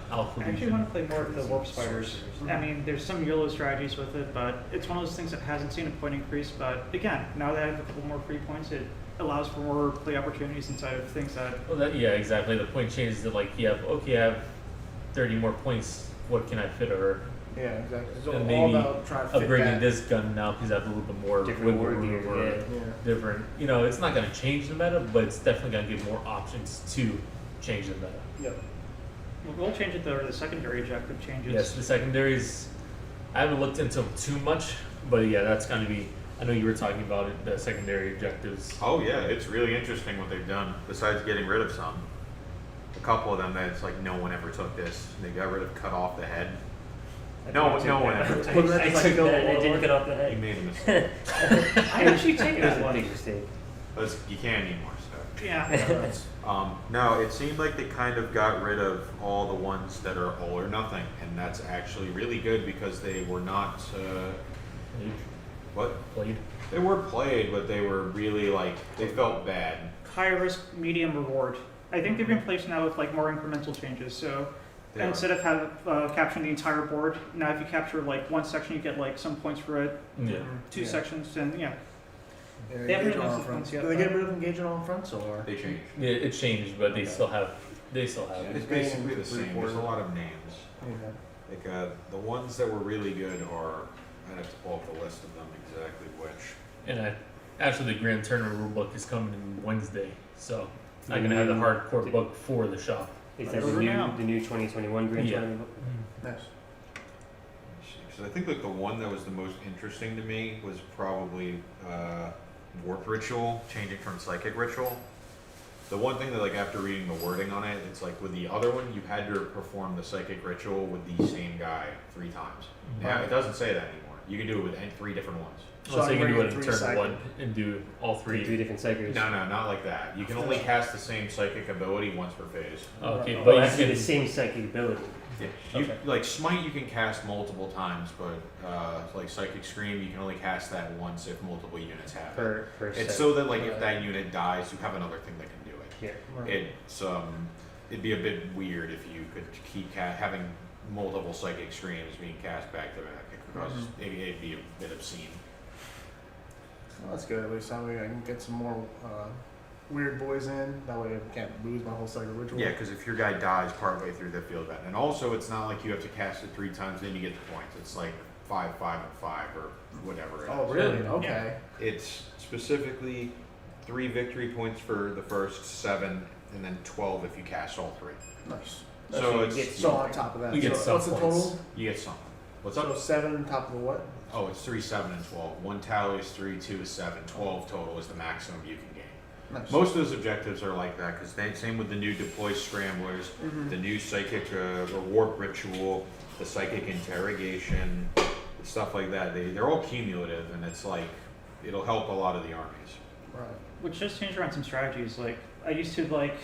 Alpha I actually Legion. want to play more of the warp spiders. I mean, there's some YOLO strategies with it, but it's one of those things that hasn't seen a point increase. But again, now that I have a couple more free points, it allows for more play opportunities inside of things that. Well, yeah, exactly. The point changes to like, I have 30 more points. What can I fit or Yeah, exactly. It's And all maybe about trying to fit upgrading that. this gun now because I have a little bit more Different wiggle war room gear, or yeah. Yeah. different. It's not going to change the meta, but it's definitely going to give more options to change the meta. Yep. We'll change it though, or the secondary objective changes. Yes, the secondaries, I haven't looked into them too much, but yeah, that's going to be. I know you were talking about it, the secondary objectives. Oh yeah, it's really interesting what they've done. Besides getting rid of some, a couple of them that's like no one ever took this. They got rid of cut off the head. No one ever took Well, I that's took like that and I didn't cut off the You head. made a mistake. I actually take It was that a one. big mistake. You can need more stuff. Yeah. No, it seemed like they kind of got rid of all the ones that are all or nothing, and that's actually really good because they were not. What? Played. They were played, but they were really like they felt bad. High risk, medium reward. I think they've been placed now with like more incremental changes. So They are. instead of capturing the entire board, now if you capture like one section, you get like some points for it. Yeah. Two Yeah. sections, and yeah. Yeah, They haven't engagement announced on the fronts. fronts yet, Did they get though. rid of engagement on fronts or? They changed. Yeah, it changed, but they Okay. still have. They still have. It's it. basically the Three same. There's a quarters. lot of names. Yeah. Like the ones that were really good are. I'd have to pull up the list of them exactly which. And actually, the Grand Tournament rulebook is coming in Wednesday, so The I'm gonna have the new- hardcore book for the shop. Is that Over now. the new 2021 Grand Yeah. Tournament book? Nice. Because I think like the one that was the most interesting to me was probably Warp Ritual, changing from Psychic Ritual. The one thing that like after reading the wording on it, it's like with the other one, you had to perform the Psychic Ritual with the same guy 3 times. Now it doesn't say that anymore. You can do it with 3 different ones. So you can bring do in it in 3 turn psychic. 1 and do all Three 3. different psychers. No, not like that. You can only cast the same psychic ability once per phase. Okay, But but it you has to be can. the same psychic ability. Yeah. Okay. Like Smite, you can cast multiple times, but like Psychic Scream, you can only cast that once if multiple units have it. Per It's set. so that like if Right. that unit dies, you have another thing that can do it. Yeah. Right. It's it'd be a bit weird if you could keep having multiple Psychic Screams being cast back to back. It could cause it'd be a bit obscene. Well, that's good. At least that way I can get some more weird boys in. That way I can't lose my whole cycle ritual. Yeah, because if your guy dies partway through the field event, and also it's not like you have to cast it 3 times then you get the points. It's like 5, 5, and 5 or whatever. It Oh, is. really? Yeah. Okay. It's specifically 3 victory points for the first 7, and then 12 if you cast all 3. Nice. So you it's get So on top of that, You get so some what's the points. total? you get something. What's So up? 7 on top of the what? Oh, it's 3, 7, and 12. 1 tally is 3, 2 is 7, 12 total is the maximum you can gain. Nice. Most of those objectives are like that because same with the new deploy scramblers, the new psychic warp ritual, the psychic interrogation, stuff like that. They're all cumulative, and it's like it'll help a lot of the armies. Right. Which just changed around some strategies. Like I used to like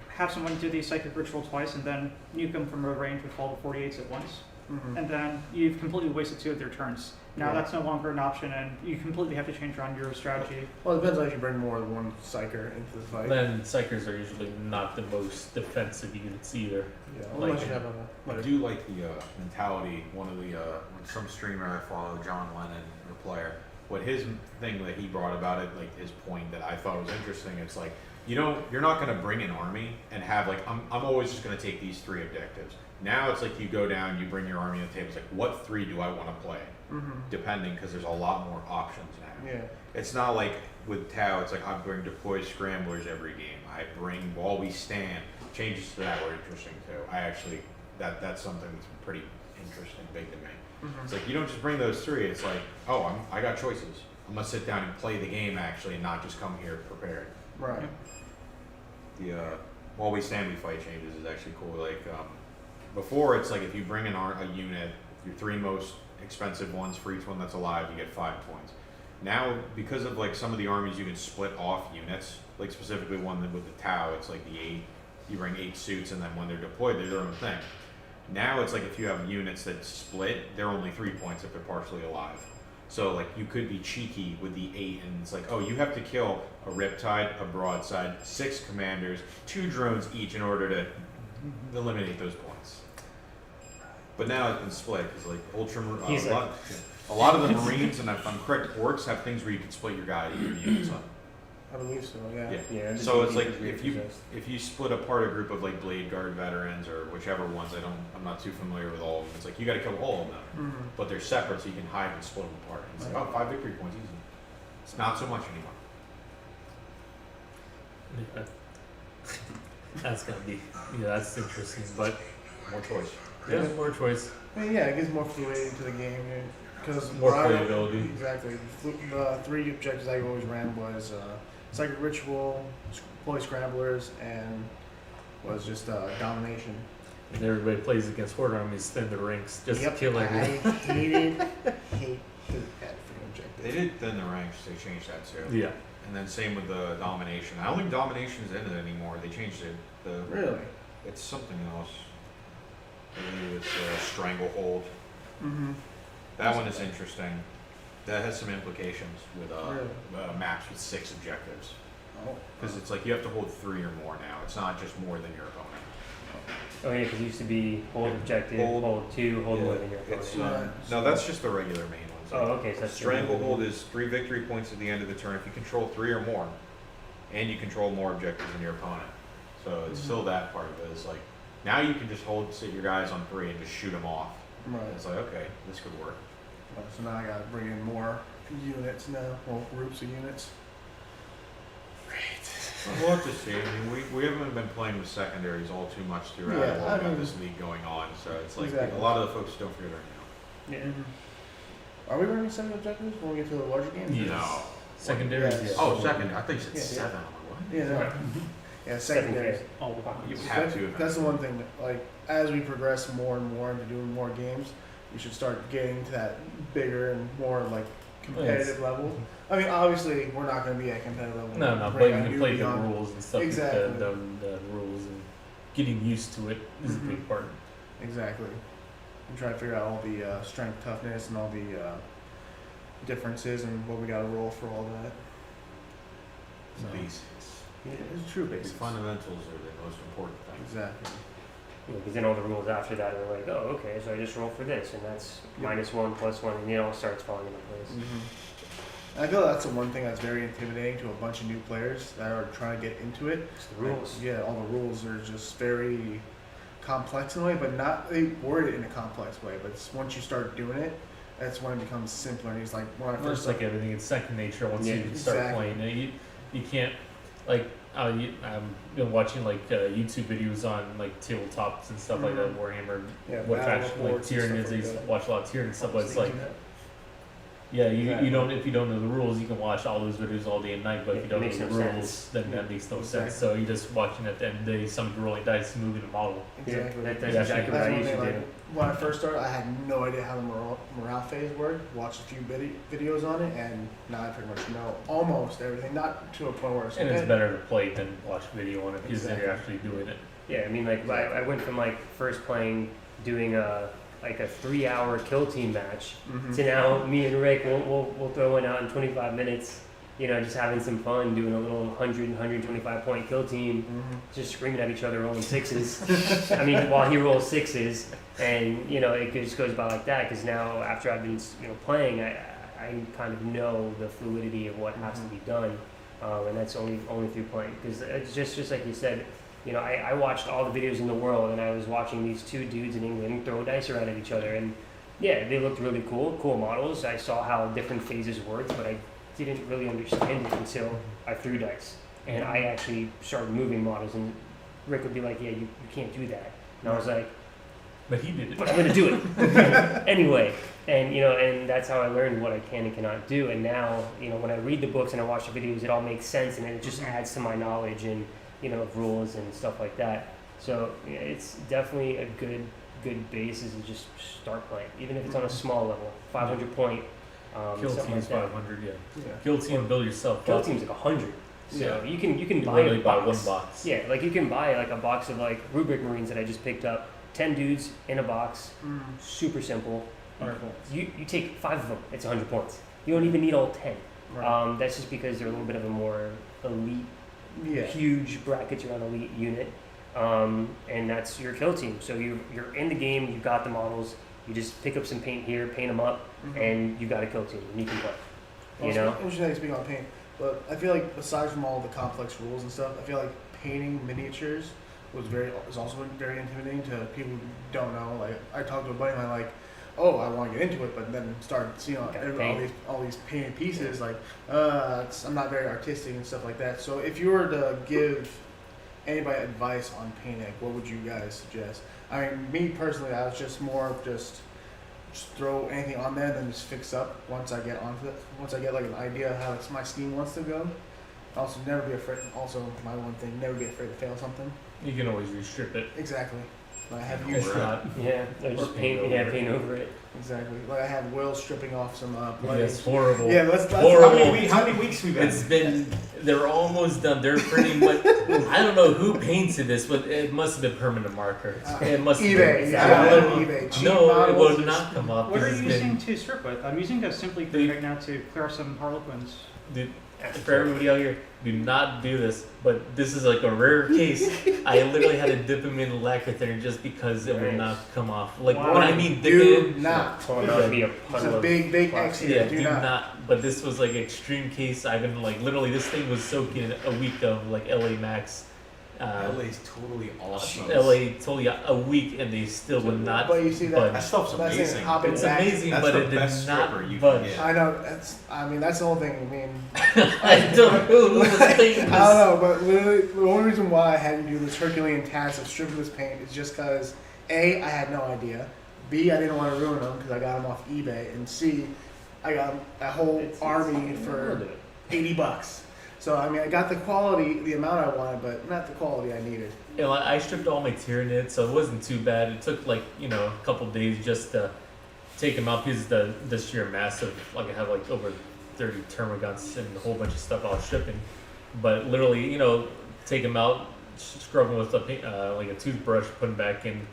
have someone do the psychic ritual twice and then nuke them from road range with all the 48s at once, Mm-hmm. and then you've completely wasted 2 of their turns. Now Yeah. that's no longer an option, and you completely have to change around your strategy. Well, it depends on if you bring more than one psyker into the fight. Then psychers are usually not the most defensive units either. Yeah, like- unless you have I do like the mentality. One of the some streamer I follow, John Lennon, the player. What his thing that he brought about it, like his point that I thought was interesting. It's like you're not going to bring an army and have like I'm always just going to take these 3 objectives. Now it's like you go down, you bring your army to the table. It's like what 3 do I want to play? Mm-hmm. Depending, because there's a lot more options now. Yeah. It's not like with Tau, it's like I bring deploy scramblers every game. I bring while we stand. Changes to that were interesting too. I actually that's something that's pretty interesting, big to me. Mm-hmm. It's like you don't just bring those 3. It's like I got choices. I'm gonna sit down and play the game actually, and not just come here prepared. Right. The while we stand we fight changes is actually cool. Like before, it's like if you bring a unit, your 3 most expensive ones for each one that's alive, you get 5 points. Now, because of like some of the armies, you can split off units. Like specifically one with the Tau, it's like the 8. You bring 8 suits, and then when they're deployed, they're their own thing. Now it's like if you have units that split, they're only 3 points if they're partially alive. So like you could be cheeky with the 8, and it's like, oh, you have to kill a Riptide, a Broadside, 6 commanders, 2 drones each in order to eliminate those points. But now it's been split because like a lot of the Marines and if I'm correct, orcs have things where you can split your guys, your units up. I believe so. Yeah. Yeah. Yeah, and So the it's like repossessed. if you split apart a group of like Blade Guard veterans or whichever ones I'm not too familiar with all of them. It's like you got to kill all of them, Mm-hmm. but they're separate, so you can hide and split them apart. It's like 5 victory points easy. It's not so much anymore. Yeah. That's gonna be that's interesting, but More choice. yeah, more choice. I mean, yeah, it gives more fluidity to the game because More playability. Exactly. The 3 objectives I always ran was psychic ritual, deploy scramblers, and was just domination. And everybody plays against horde armies, thin the ranks, just Yep. kill I everything. hate that freaking objective. They did thin the ranks. They changed that too. Yeah. And then same with the domination. I don't think domination's in it anymore. They changed it. Really? It's something else. I believe it's stranglehold. Mm-hmm. That one is interesting. That has some implications with Really? maps with 6 objectives. Oh. Because it's like you have to hold 3 or more now. It's not just more than your opponent. Oh yeah, because it used to be hold objective, hold 2, hold more than your It's opponent. no, that's just the regular main ones. Oh, okay, so that's Stranglehold is 3 victory points at the end of the turn if you control 3 or more, and you control more objectives than your opponent. So it's still that part of it. It's like now you can just sit your guys on 3 and just shoot them off. Right. It's like okay, this could work. So now I gotta bring in more units now, well, groups of units. Great. We'll have to see. I mean, we haven't been playing with secondaries all too much throughout Yeah, while I we got mean- this league going on. So it's like Exactly. a lot of the folks don't figure it out. Yeah. Are we running 7 objectives when we get to the larger games? Yes. No. Secondaries. Yeah. Yes. Oh, second. I think it's Yeah. 7. I'm like, what? Yeah, no. Yeah, secondaries. Oh, wow. You have to. That's the one thing. Like as we progress more and more into doing more games, we should start getting to that bigger and more like competitive level. I mean, obviously, we're not going to be at competitive level. No, no, but Bring you a can new play the beyond- rules and stuff. Exactly. The rules and getting used to it is a Mhm. big part. Exactly. And try to figure out all the strength, toughness, and all the differences and what we got to roll for all that. It's No. basics. Yeah, it's true The basics. fundamentals are the most important thing. Exactly. Because then all the rules after that are like, oh, okay, so I just roll for this, and that's Yep. -1, +1, and it all starts falling into place. Mm-hmm. I feel that's the one thing that's very intimidating to a bunch of new players that are trying to get into it. It's the rules. Yeah, all the rules are just very complex in a way, but not they word it in a complex way. But it's, once you start doing it, that's when it becomes simpler. And he's like, when I Well, first it's like everything, it's second nature once Yeah, you start exactly. playing. And you can't like I've been watching like YouTube videos on like tabletops and stuff like that, Warhammer. yeah, What battle faction like boards and Tyranids? stuff They like that. watch a lot of Tyranids stuff, but it's like Yeah, you don't if you don't know the rules, you can watch all those videos all day and night. But if you It don't know makes the no rules, sense. then that makes no Exactly. sense. So you're just watching at the end of the day somebody rolling dice, moving a model. exactly. That's Yeah, exactly what That's I one used thing. to do. Like when I first started, I had no idea how the morale phase worked. Watched a few videos on it, and now I pretty much know almost everything. Not to a point where it's And it's okay. better to play than watch video on it because then you're Exactly. actually doing it. Yeah, I mean, like I went from like first playing, doing a 3-hour kill team match Mhm. to now me and Rick we'll throw one out in 25 minutes. You know, just having some fun, doing a little 125 point kill team, Mhm. just screaming at each other, rolling 6s. I mean, while he rolls 6s, and you know, it just goes by like that. Because now, after I've been playing, I kind of know the fluidity of what has to be done, and that's only through playing. Because it's just like you said. You know, I watched all the videos in the world, and I was watching these 2 dudes in England throw dice around at each other, and yeah, they looked really cool models. I saw how different phases worked, but I didn't really understand it until I threw dice, and I actually started moving models. And Rick would be like, "Yeah, you can't do that," and I was like, But he did it. "But I'm gonna do it anyway." And and that's how I learned what I can and cannot do. And now, when I read the books and I watch the videos, it all makes sense, and it just adds to my knowledge and of rules and stuff like that. So yeah, it's definitely a good basis to just start playing, even if it's on a small level, 500 point. Kill something team's like that. 500, yeah. Yeah. Kill team, build yourself Kill up. team's like 100. So Yeah. you can You buy literally a buy box. one box. Yeah, like you can buy like a box of like Rubric Marines that I just picked up. 10 dudes in a box, Mhm. super simple. Wonderful. You take 5 of them, it's 100 points. You don't even need all 10. Right. That's just because they're a little bit of a more elite, Yeah. huge brackets around elite unit. And that's your kill team. So you're in the game, you got the models, you just pick up some paint here, paint them up, Mhm. and you got a kill team, and you can play. Well, You know? it's interesting to speak on paint, but I feel like aside from all the complex rules and stuff, I feel like painting miniatures is also very intimidating to people who don't know. Like I talked to a buddy of mine, like, oh, I want to get into it, but then start seeing Gotta all paint. these painted pieces. Like, I'm not very artistic and stuff like that. So if you were to give anybody advice on painting, what would you guys suggest? I mean, me personally, I was just more of just throw anything on there, then just fix up once I get onto it. Once I get like an idea of how my scheme wants to go. Also, never be afraid. Also, my one thing, never be afraid to fail something. You can always restrip it. Exactly. I have Yeah, used It's Right. not. Yeah, or Or just paint paint. over Yeah, it. paint over it. exactly. Like I had Will stripping off some bloody. It's horrible. Yeah, let's Horrible. How many weeks we been? It's been. They're almost done. They're pretty much. I don't know who painted this, but it must have been permanent markers. It must have eBay. been. Yeah, Yeah. eBay. Cheap No, it models will is- not come up. What are because you it's using been, to strip with? I'm using a Simply The- right now to clear some Harlequins. dude, for everybody out here, do not do this. But this is like a rare case. I literally had to dip them in lacquer thinner just because it would Nice. not come off. Like Wow. when I mean dip Do in. not. Oh, that would be a It's puddle a of big X plastic. here. Yeah, do do not. not. But this was like extreme case. I've been like literally this thing was soaking a week of like LA Max. LA's totally awesome. LA totally a week and they still would not. But you see budge. That stuff's That's it, amazing. hopping It's back. amazing, That's but the it did best not stripper you can budge. get. I know. That's the whole thing. I mean, I don't know who was thinking I this. don't know, but literally the only reason why I had to do this Herculean task of stripping this paint is just because A, I had no idea. B, I didn't want to ruin them because I got them off eBay, and C, I got a whole army We'll for do it. $80. So I mean, I got the quality, the amount I wanted, but not the quality I needed. Yeah, like, I stripped all my Tyranids, so it wasn't too bad. It took like a couple days just to take them out because the sheer massive. Like I have like over 30 Termagants and a whole bunch of stuff I was stripping. But literally, take them out, scrub them with like a toothbrush, put them back in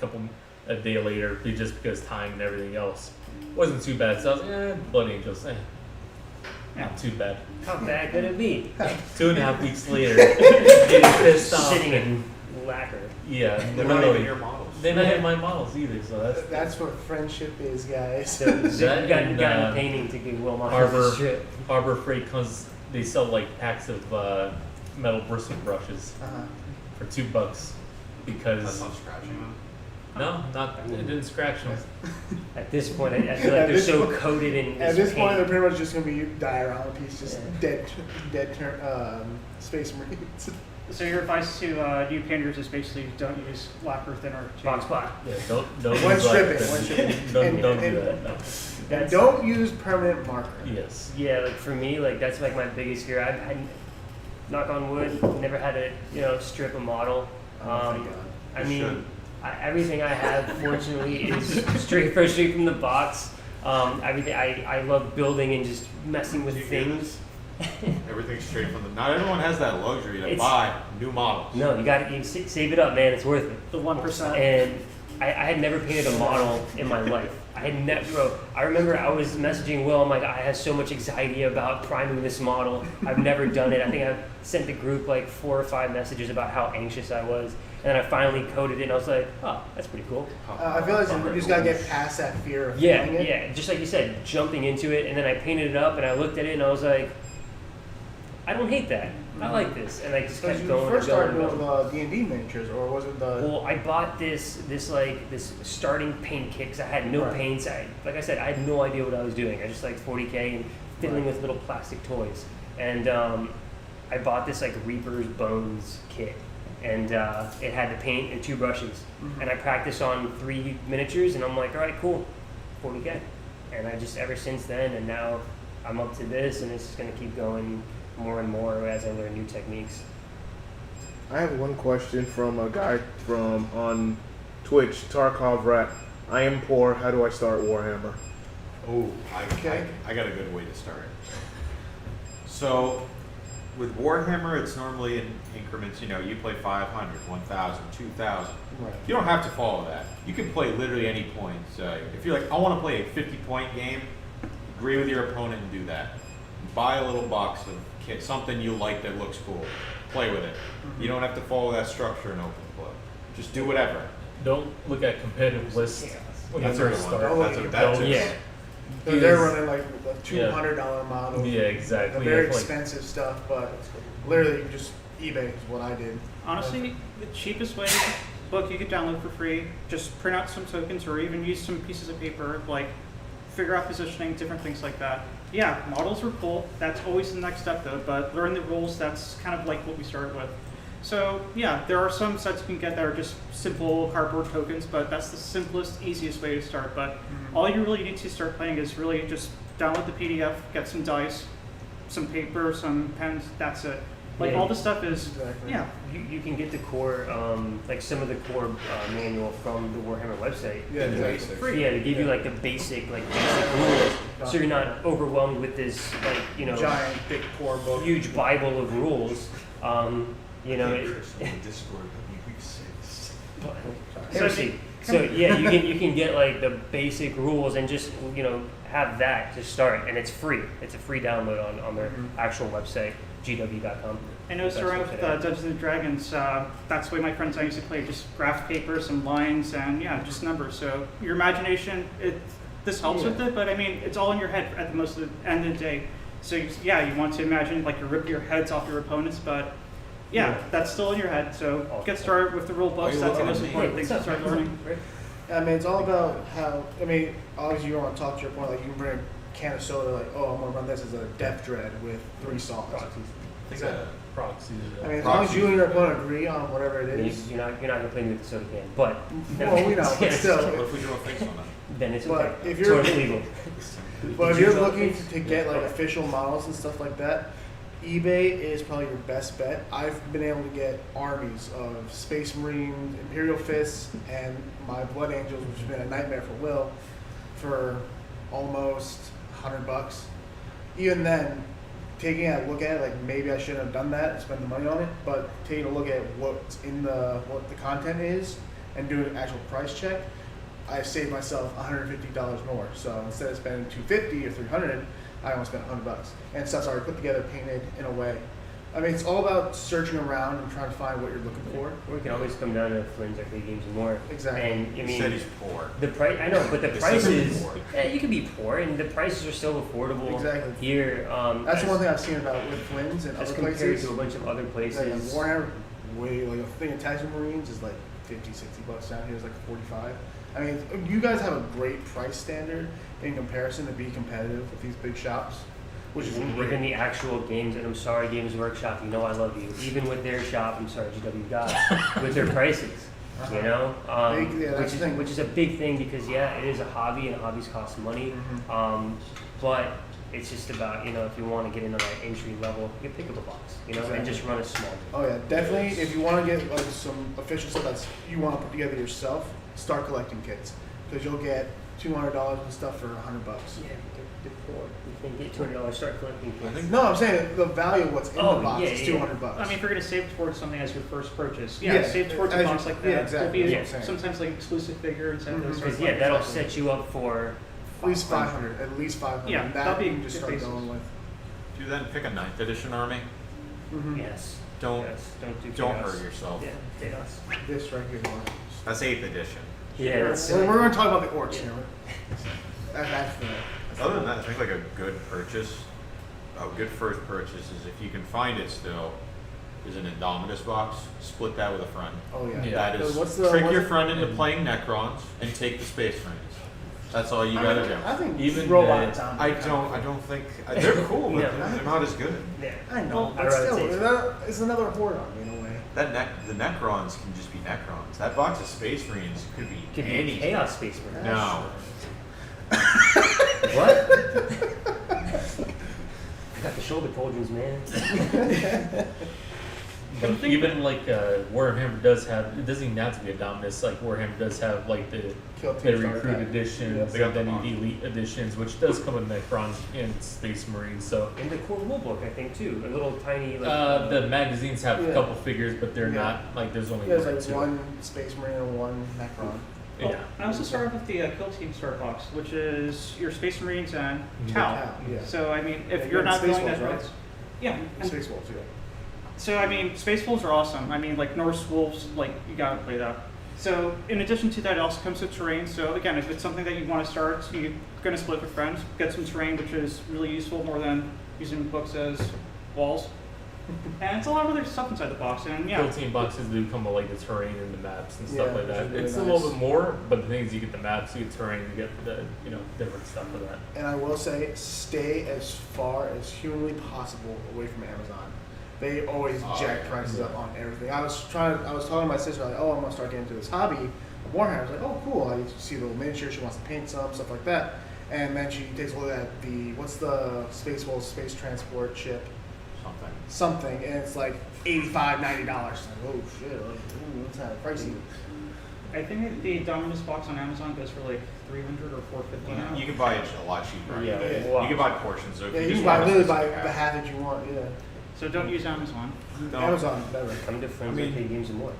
a day later, just because time and everything else wasn't too bad. So I was like, Blood Angels, not too bad. How bad could it be? 2.5 weeks later, getting pissed off. Sitting and- in lacquer. Yeah, They're not literally. even your models. They're not even my models either, so That's what friendship is, guys. So you That got and, painting to give Will Harbor- Myers a strip. Harbor Freight comes. They sell like packs of metal bristle brushes Uh-huh. for $2 That's because not scratching them. no, not it didn't scratch them. At this point, I feel At like they're this so point- coated in At this point, they're paint. pretty much just gonna be diorama piece, just Yeah. dead Space Marines. So your advice to new painters is basically don't use lacquer thinner. to- Box spot. Yeah, don't When use stripping, that. when stripping. Don't And- do and- that. No. And That's- don't use permanent marker. Yes. Yeah, like for me, like that's like my biggest fear. I've had, knock on wood, never had to strip a model. Oh, thank God. I You mean, should. everything I have, fortunately, is straight from the box. Everything I love building and just messing with Did you hear things. Everything's straight from the. Not everyone has that luxury to It's- buy new models. No, you got to save it up, man. It's worth it. The 1%. And I had never painted a model in my life. I had never, bro. I remember I was messaging Will. I'm like, I have so much anxiety about priming this model. I've never done it. I think I've sent the group like 4 or 5 messages about how anxious I was. And then I finally coded it, and I was like, oh, that's pretty cool. I feel like you just gotta get past that fear of Yeah, doing it. yeah. Just like you said, jumping into it, and then I painted it up, and I looked at it, and I was like, I don't hate that. I like this, and I just So kept you going first and going started and with going. D&D miniatures, or was it the? Well, I bought this starting paint kit because I had no Right. paints. Like I said, I had no idea what I was doing. I just liked 40K and fiddling with little plastic toys. And I bought this like Reaper's Bones kit, and it had the paint and 2 brushes. Mhm. And I practiced on 3 miniatures, and I'm like, all right, cool, 40K. And I just ever since then, and now I'm up to this, and it's just gonna keep going more and more as I learn new techniques. I have one question from a guy from on Twitch, Tarkov Rat. I am poor. How do I start Warhammer? Oh, Okay. I got a good way to start. So, with Warhammer, it's normally in increments. You play 500, 1,000, 2,000. Right. You don't have to follow that. You can play literally any points. If you're like, I want to play a 50-point game, agree with your opponent and do that. Buy a little box of kit, something you like that looks cool. Play with it. You don't have to follow that structure in open play. Just do whatever. Don't look at competitive lists when you That's a first good one. start. That's That's a, Don't- that's Yeah. They're running like a $200 model. Yeah, The exactly. very It's like- expensive stuff, but literally just eBay is what I did. Honestly, the cheapest way book you could download for free, just print out some tokens or even use some pieces of paper, like figure out positioning, different things like that. Yeah, models are cool. That's always the next step though, but learn the rules, that's kind of like what we started with. So yeah, there are some sets you can get that are just simple cardboard tokens, but that's the simplest, easiest way to start. But all you really need to start playing is really just download the PDF, get some dice, some paper, some pens, that's it. Like Yeah. all the stuff is, Exactly. yeah. You can get the core, like some of the core manual from the Warhammer website. Yeah, The exactly. basics. Yeah, they give you like the basic rules, so you're not overwhelmed with this Giant, big core book. huge Bible of rules. You know, it, Discord, week 6. Heresy. So yeah, you can get like the basic rules and just have that to start, and it's free. It's a free download on their actual website, gw.com. I noticed That's around what with they have. Dungeons and Dragons, that's the way my friends and I used to play, just graph paper, some lines, and yeah, just numbers. So your imagination, this helps with it, but I mean, it's all in your head at the most of the end of the day. So yeah, you want to imagine like you rip your heads off your opponents, but yeah, that's still in your head. So get started with the rule books. That's the most important thing to start learning. I mean, it's all about how. I mean, obviously you want to talk to your point. Like you can bring a can of soda. Like, oh, I'm gonna run this as a Death Dread with 3 songs. Exactly. Proxies. I mean, as long as you and your opponent agree on whatever it is. You're not gonna play with the soda can, but Well, we know, but Yeah. still. What if we do a fix on that? then it's But okay. if you're- Totally legal. But if you're looking to get like official models and stuff like that, eBay is probably your best bet. I've been able to get armies of Space Marines, Imperial Fists, and my Blood Angels, which has been a nightmare for Will, for almost $100. Even then, taking a look at it, like maybe I shouldn't have done that and spend the money on it, but taking a look at what's in what the content is and doing an actual price check, I saved myself $150 more. So instead of spending $250 or $300, I only spent $100. And stuff's already put together, painted in a way. I mean, it's all about searching around and trying to find what you're looking for. We can always come down to Flynn's Arcade Games and more. Exactly. And I He said mean, he's poor. the price. I know, but the He said he's prices. poor. Yeah, you can be poor, and the prices are still affordable Exactly. here. That's as, the one thing I've seen about with Flynn's and as other compared places. to a bunch of other Like places. Warhammer, way like a thing of Tactical Marines is like $50, $60 down here is like 45. I mean, you guys have a great price standard in comparison to be competitive with these big shops, which is Even great. the actual games, and I'm sorry, Games Workshop, you know I love you. Even with their shop, I'm sorry, GW guys, with their prices, Uh-huh. you know, Yeah, that's the thing. which is a big thing because yeah, it is a hobby, and hobbies cost money. But it's just about if you want to get into that entry level, you pick up a box, and Exactly. just run a small. Oh yeah, definitely. If you want to get like some official stuff that's you want to put together yourself, start collecting kits because you'll get $200 and stuff for $100. Yeah, they're poor. You can get $200, start collecting I kids. think No, I'm saying the value of what's in Oh, the box yeah, is yeah. $200. I mean, if you're going to save towards something as your first purchase, Yeah, save towards as a box you- like that. yeah, exactly, There'll be that's what I'm saying. sometimes like exclusive figure and stuff. Mhm. Those Because sorts of that'll Exactly. set you up for at least 500. At least 500. Yeah, that that'll be you can just good start basis. going with. Do then pick a 9th edition army. Mhm. Yes. Don't Yes. Don't do don't chaos. hurt yourself. Yeah, chaos. This right here. That's 8th edition. Yeah, it's, We're going to talk about the orcs here. That's the. Other than that, I think like a good purchase, a good first purchase is if you can find it still, is an Indomitus box. Split that with a friend. Oh yeah. Yeah. That is What's the- trick what's your the- friend into playing Necrons and take the Space Marines. That's all you gotta do. I think Even robots the- on. I don't think they're cool, but Yeah. they're not as good. yeah. I know, Well, but I'd rather still, take it's another horde army in a way. The Necrons can just be Necrons. That box of Space Marines could be Could be anything. Chaos Space Marine. No. What? Got the shoulder pauldrons, man. But even like Warhammer does have, it doesn't even have to be a Dominus, like Warhammer does have like the Kill Team recruit Starter Pack. editions, Yeah. They got and then them on. elite editions, which does come with Necrons and Space Marines. So And the core rule book, I think, too. A little tiny, like. the magazines have Yeah. a couple figures, but they're Yeah. not like there's only There's one or like two. one Space Marine and one Necron. Oh, Yeah. I also started with the Kill Team start box, which is your Space Marines and Tau. Tau, yeah. So I mean, if Yeah, you're not Space going Wolves, that right? route, yeah. and- Space Wolves, yeah. So I mean, Space Wolves are awesome. I mean, like Norse Wolves, like you gotta play that. So in addition to that, it also comes with terrain. So again, if it's something that you want to start, you're gonna split with friends, get some terrain, which is really useful more than using books as walls. And it's a lot of other stuff inside the box. And yeah, Kill team boxes do come with like the terrain and the maps and stuff Yeah, like which that. is really It's a nice. little bit more, but the thing is, you get the maps, you get terrain, you get the different stuff for that. And I will say, stay as far as humanly possible away from Amazon. They always Oh, jack yeah. prices up on everything. I was talking to my sister, like, oh, I'm gonna start getting into this hobby of Warhammer. I was like, oh, cool. I see little miniatures. She wants to paint some stuff like that. And then she takes a look at what's the Space Wolves space transport ship? something, and it's like $85, $90. Like, oh shit, ooh, that's kind of pricey. I think that the Dominus box on Amazon goes for like 300 or 450 now. You can buy it a lot cheaper. Yeah, You wow. can buy portions. So if Yeah, you just can buy want a literally buy specific the hat that you want. Yeah, So don't use Amazon. No. Amazon better. Come to Friends I mean, Arcade Games and more.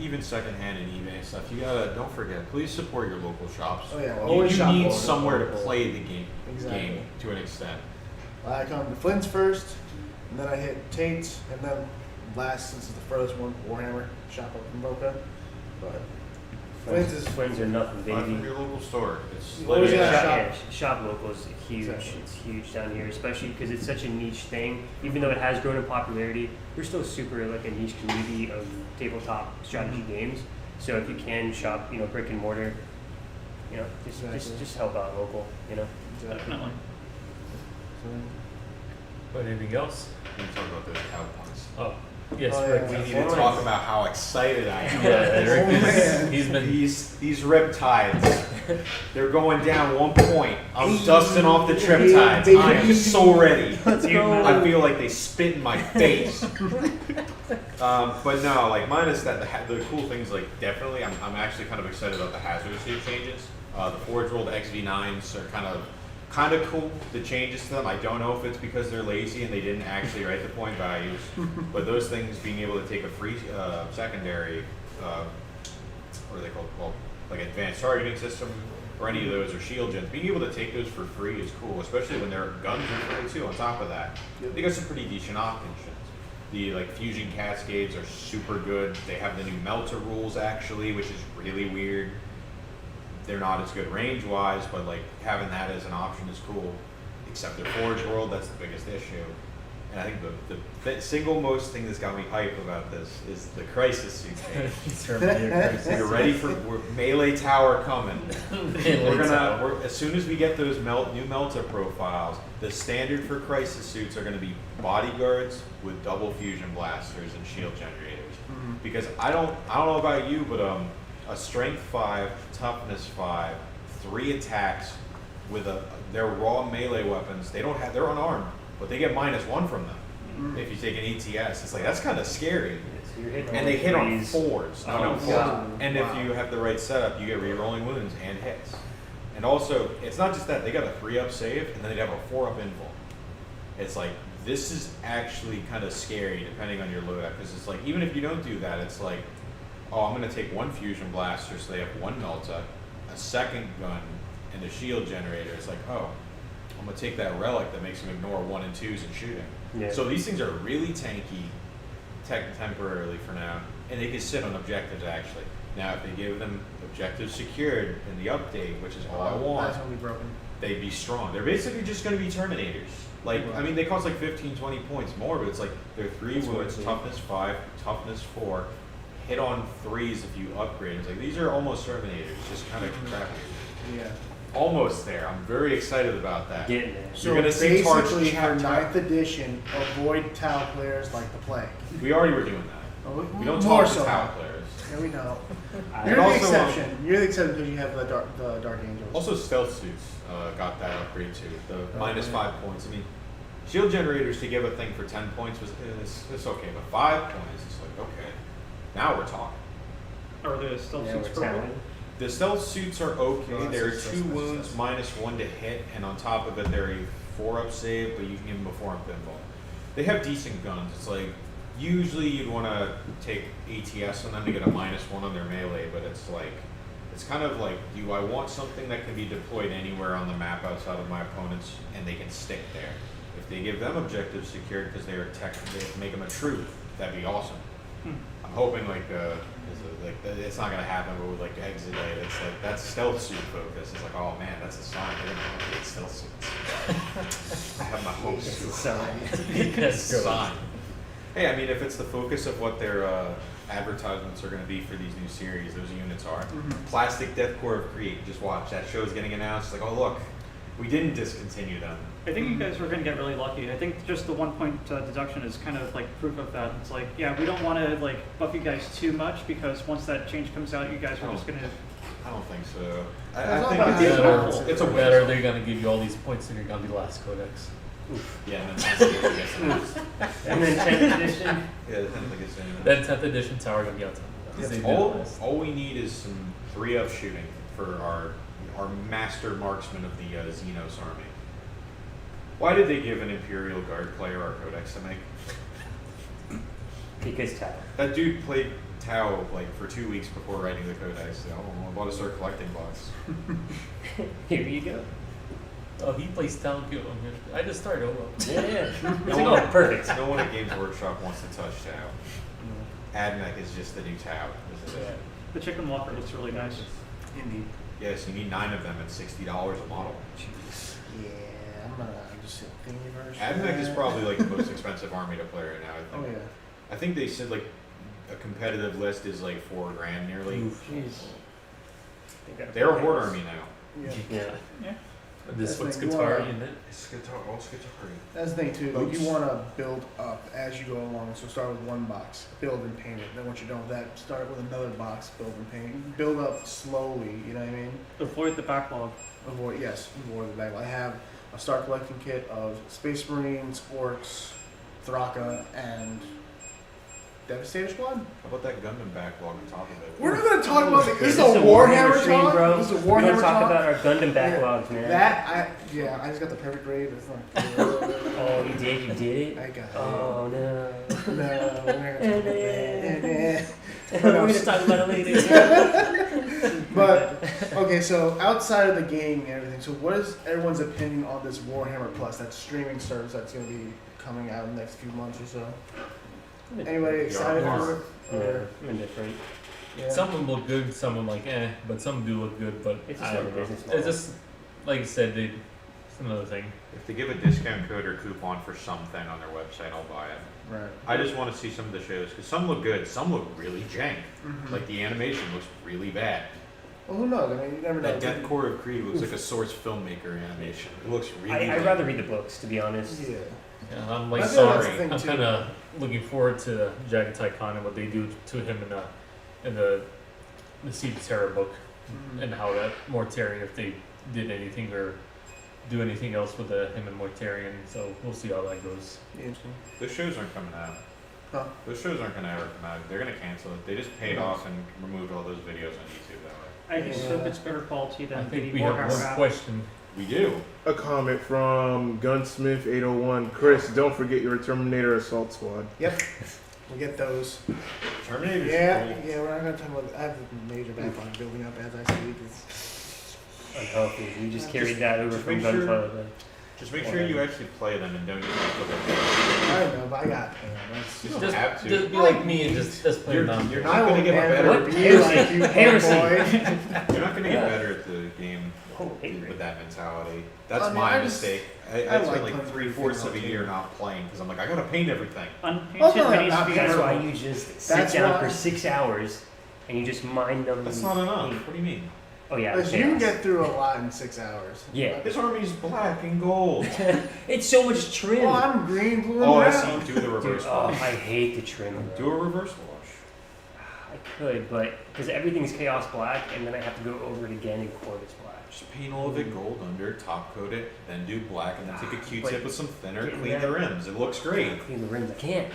Even secondhand and eBay and stuff, you gotta, don't forget, please support your local shops. Oh, yeah, You, always you shop need local. somewhere to play the game Exactly. to an extent. I come to Flynn's first, and then I hit Tate's, and then last, since it's the furthest one, Warhammer shop up in Boca. But Flynn's is Friends are nothing, Buy from baby. your local store. It's You always literally gotta Shop local is huge. Exactly. It's huge down here, especially because it's such a niche thing. Even though it has grown in popularity, we're still super like a niche community of tabletop strategy games. So if you can shop, brick and mortar, Exactly. just help out local. Definitely. But anything else? We can talk about those cow points. Oh, yes, Oh, Rick. yeah. We we need need to to talk about how excited I am. Yeah, Rick Oh, is, man. he's been. These riptides, they're going down 1 point. I'm dusting off the triptides. I am so ready. Let's go. I feel like they spit in my face. But no, like minus that, the cool things, like definitely, I'm actually kind of excited about the hazard suit changes. The Forge World XV9s are kind of cool. The changes to them, I don't know if it's because they're lazy and they didn't actually write the point values, but those things being able to take a free secondary, what are they called? Well, like advanced targeting system or any of those, or shield gens, being able to take those for free is cool, especially when their guns are free too. On top of that, they got some pretty decent options. The like fusion cascades are super good. They have the new melter rules actually, which is really weird. They're not as good range wise, but like having that as an option is cool. Except their Forge World, that's the biggest issue. And I think the single most thing that's got me hype about this is the Crisis suit change. You're ready for melee tower coming. As soon as we get those new melter profiles, the standard for Crisis suits are gonna be bodyguards with double fusion blasters and shield generators. Because I don't know about you, but a strength 5, toughness 5, 3 attacks with their raw melee weapons, they're unarmed, but they get -1 from them. If you take an ETS, it's like that's kind of scary. So you're hitting And they hit on threes. 4s, not on 4s. God. And if you have the right setup, you get re-rolling wounds and hits. And also, it's not just that, they got a 3-up save, and then they have a 4-up invul. It's like, this is actually kind of scary depending on your loadout, because it's like, even if you don't do that, it's like, oh, I'm going to take 1 fusion blaster, so they have 1 melta, a second gun, and a shield generator. It's like, oh, I'm going to take that relic that makes them ignore 1 and 2s in shooting. Yeah. So these things are really tanky, temporarily for now, and they can sit on objectives actually. Now, if they give them objectives secured in the update, which is all I want, That's gonna be broken. they'd be strong. They're basically just going to be Terminators. Like, I mean, they cost like 15, 20 points more, but it's like they're 3 That's wounds, what toughness 5, toughness 4, hit on 3s if you upgrade. It's like, these are almost Terminators, just kind of crappy. Yeah. Almost there. I'm very excited about that. Getting there. So You're gonna see Targe basically, for chat- 9th edition, avoid Tau players like the plague. We already were doing that. Oh, We don't more talk to so. Tau players. Yeah, we know. I- You're the also, exception. You're the exception because you have the Dark Angels. Also, stealth suits got that upgrade too. The -5 points. I mean, shield generators to give a thing for 10 points it's okay, but 5 points, it's like, okay, now we're talking. Or the stealth Yeah, suits we're purple. talented. The stealth suits are okay. Oh, There are that's 2 wounds, -1 to hit, and on top of it, they're a 4-up save, but you can give them a 4-up pinball. They have decent guns. It's like, usually you'd want to take ATS on them to get a -1 on their melee, but it's like, it's kind of like, do I want something that can be deployed anywhere on the map outside of my opponents, and they can stick there? If they give them objectives secured because they are they make them a truth, that'd be awesome. I'm hoping it's not gonna happen, but with like Exit Eight, it's like that's stealth suit focus. It's like, oh man, that's a sign. They're gonna get stealth suits. I have my hopes. It's a sign. It's a sign. Hey, I mean, if it's the focus of what their advertisements are going to be for these new series, those units are. Plastic Deathcore of Creed. Just watch that show's getting announced. Like, oh look, we didn't discontinue them. I think you guys were going to get really lucky. I think just the 1 point deduction is kind of like proof of that. It's like, yeah, we don't want to like buff you guys too much because once that change comes out, you guys are just going to. I don't think so. It's I not think about it's how a you win. Better, they're gonna give you all these points and you're gonna be last codex. Yeah, and then 10th edition gets announced. And then 10th edition. Yeah, the 10th gets announced. Then 10th edition Tower of Yelta. All we need is some 3-up shooting for our master marksman of the Xenos army. Why did they give an Imperial Guard player our codex to make? Because Tau. That dude played Tau like for 2 weeks before writing the codex. I'm about to start collecting bots. Here you go. Oh, he plays Tower Kill. I just started. Oh, well. Yeah. It's No like, one- oh, perfect. No one at Games Workshop wants to touch Tau. AdMech is just the new Tau. Isn't it? The chicken walker looks really nice. Indeed. Yes, you need 9 of them at $60 a model. Yeah, I'm just a thingy version. AdMech is probably like the most expensive army to play right now. I Oh think. yeah. I think they said like a competitive list is like $4,000 nearly. Jeez. They're a horde army now. Yeah. Yeah. This one's That's like, Qatari, isn't it? It's guitar, all Skitari. That's the thing too. Like, Oops. you want to build up as you go along. So start with one box, build and paint it. Then once you're done with that, start with another box, build and paint it. Build up slowly. You know what I mean? Avoid the backlog. Avoid the bag. I have a start collecting kit of Space Marines, Orcs, Thraka, and Devastator Squad. How about that Gundam backlog on top of it? We're not gonna talk about this is a This Warhammer stream, talk. bro. This is a We're gonna Warhammer talk talk. about our Gundam backlogs, man. I just got the perfect grade. It's like, Oh, you did? You did it? I got it. Oh, no. No, we're not We're gonna talk about it later. But okay, so outside of the game and everything, so what is everyone's opinion on this Warhammer Plus, that streaming service that's going to be coming out in the next few months or so? Anybody excited for it? Or, I'm indifferent. yeah. Some of them look good, some of them like but some do look good. But It's just I don't like a know. business model. It's just like you said, it's another thing. If they give a discount code or coupon for something on their website, I'll buy it. Right. I just want to see some of the shows because some look good, some look really jank. Mhm. Like the animation looks really bad. Well, who knows? I mean, you never know. That Death Core of Creed looks like a Source filmmaker animation. It looks really. I'd bad. rather read the books, to be honest. Yeah. Yeah, I'm like I feel that's sorry. the thing, I'm too. kind of looking forward to Jagatai Khan and what they do to him in the Seed of Terror book Mhm. and how that Mortarion, if they did anything or do anything else with him and Mortarion. So we'll see how that goes. Interesting. Those shows aren't coming out. Huh. Those shows aren't going to ever come out. They're going to cancel it. They just paid off and removed all those videos on YouTube that way. I just hope it's better quality I than think the we have Warhammer one app. question. We do. A comment from Gunsmith801. Chris, don't forget your Terminator Assault Squad. Yep. We'll get those. Terminator's Yeah, cool. yeah, we're not going to talk about I have a major backlog building up as I speak. Unhealthy. You just carried that over Just from make sure- Gunpowder. Just make sure you actually play them and don't just look at them. I don't know, but I got You that's, don't have to. Just be like me and just play You're, them. you're I not going will to get never better. What? be like you, Heresy. boy. You're not going to get Yeah. better at the game Oh, hate with rate. that mentality. That's I mean, my I just- mistake. I I spent like like playing 3/4 of a video year too. not playing because I'm like, I got to paint everything. Unpainted Oh, no, minis not be That's terrible. why you just sit That's down why- for 6 hours and you just mind them. That's not enough. What do you mean? Oh yeah, Because you can chaos. get through a lot in 6 hours. Yeah. His army's black and gold. It's so much trim. Oh, I'm green, blue, and Oh, I brown. see. Do the reverse Dude, oh, wash. I hate the trim. Do a reverse wash. I could, but because everything's chaos black, and then I have to go over it again in Corvus black. Just paint all of it gold under, top coat it, then do black, and then take a Q-tip But with some thinner, getting clean that- the rims. It looks great. Clean the rims. I can't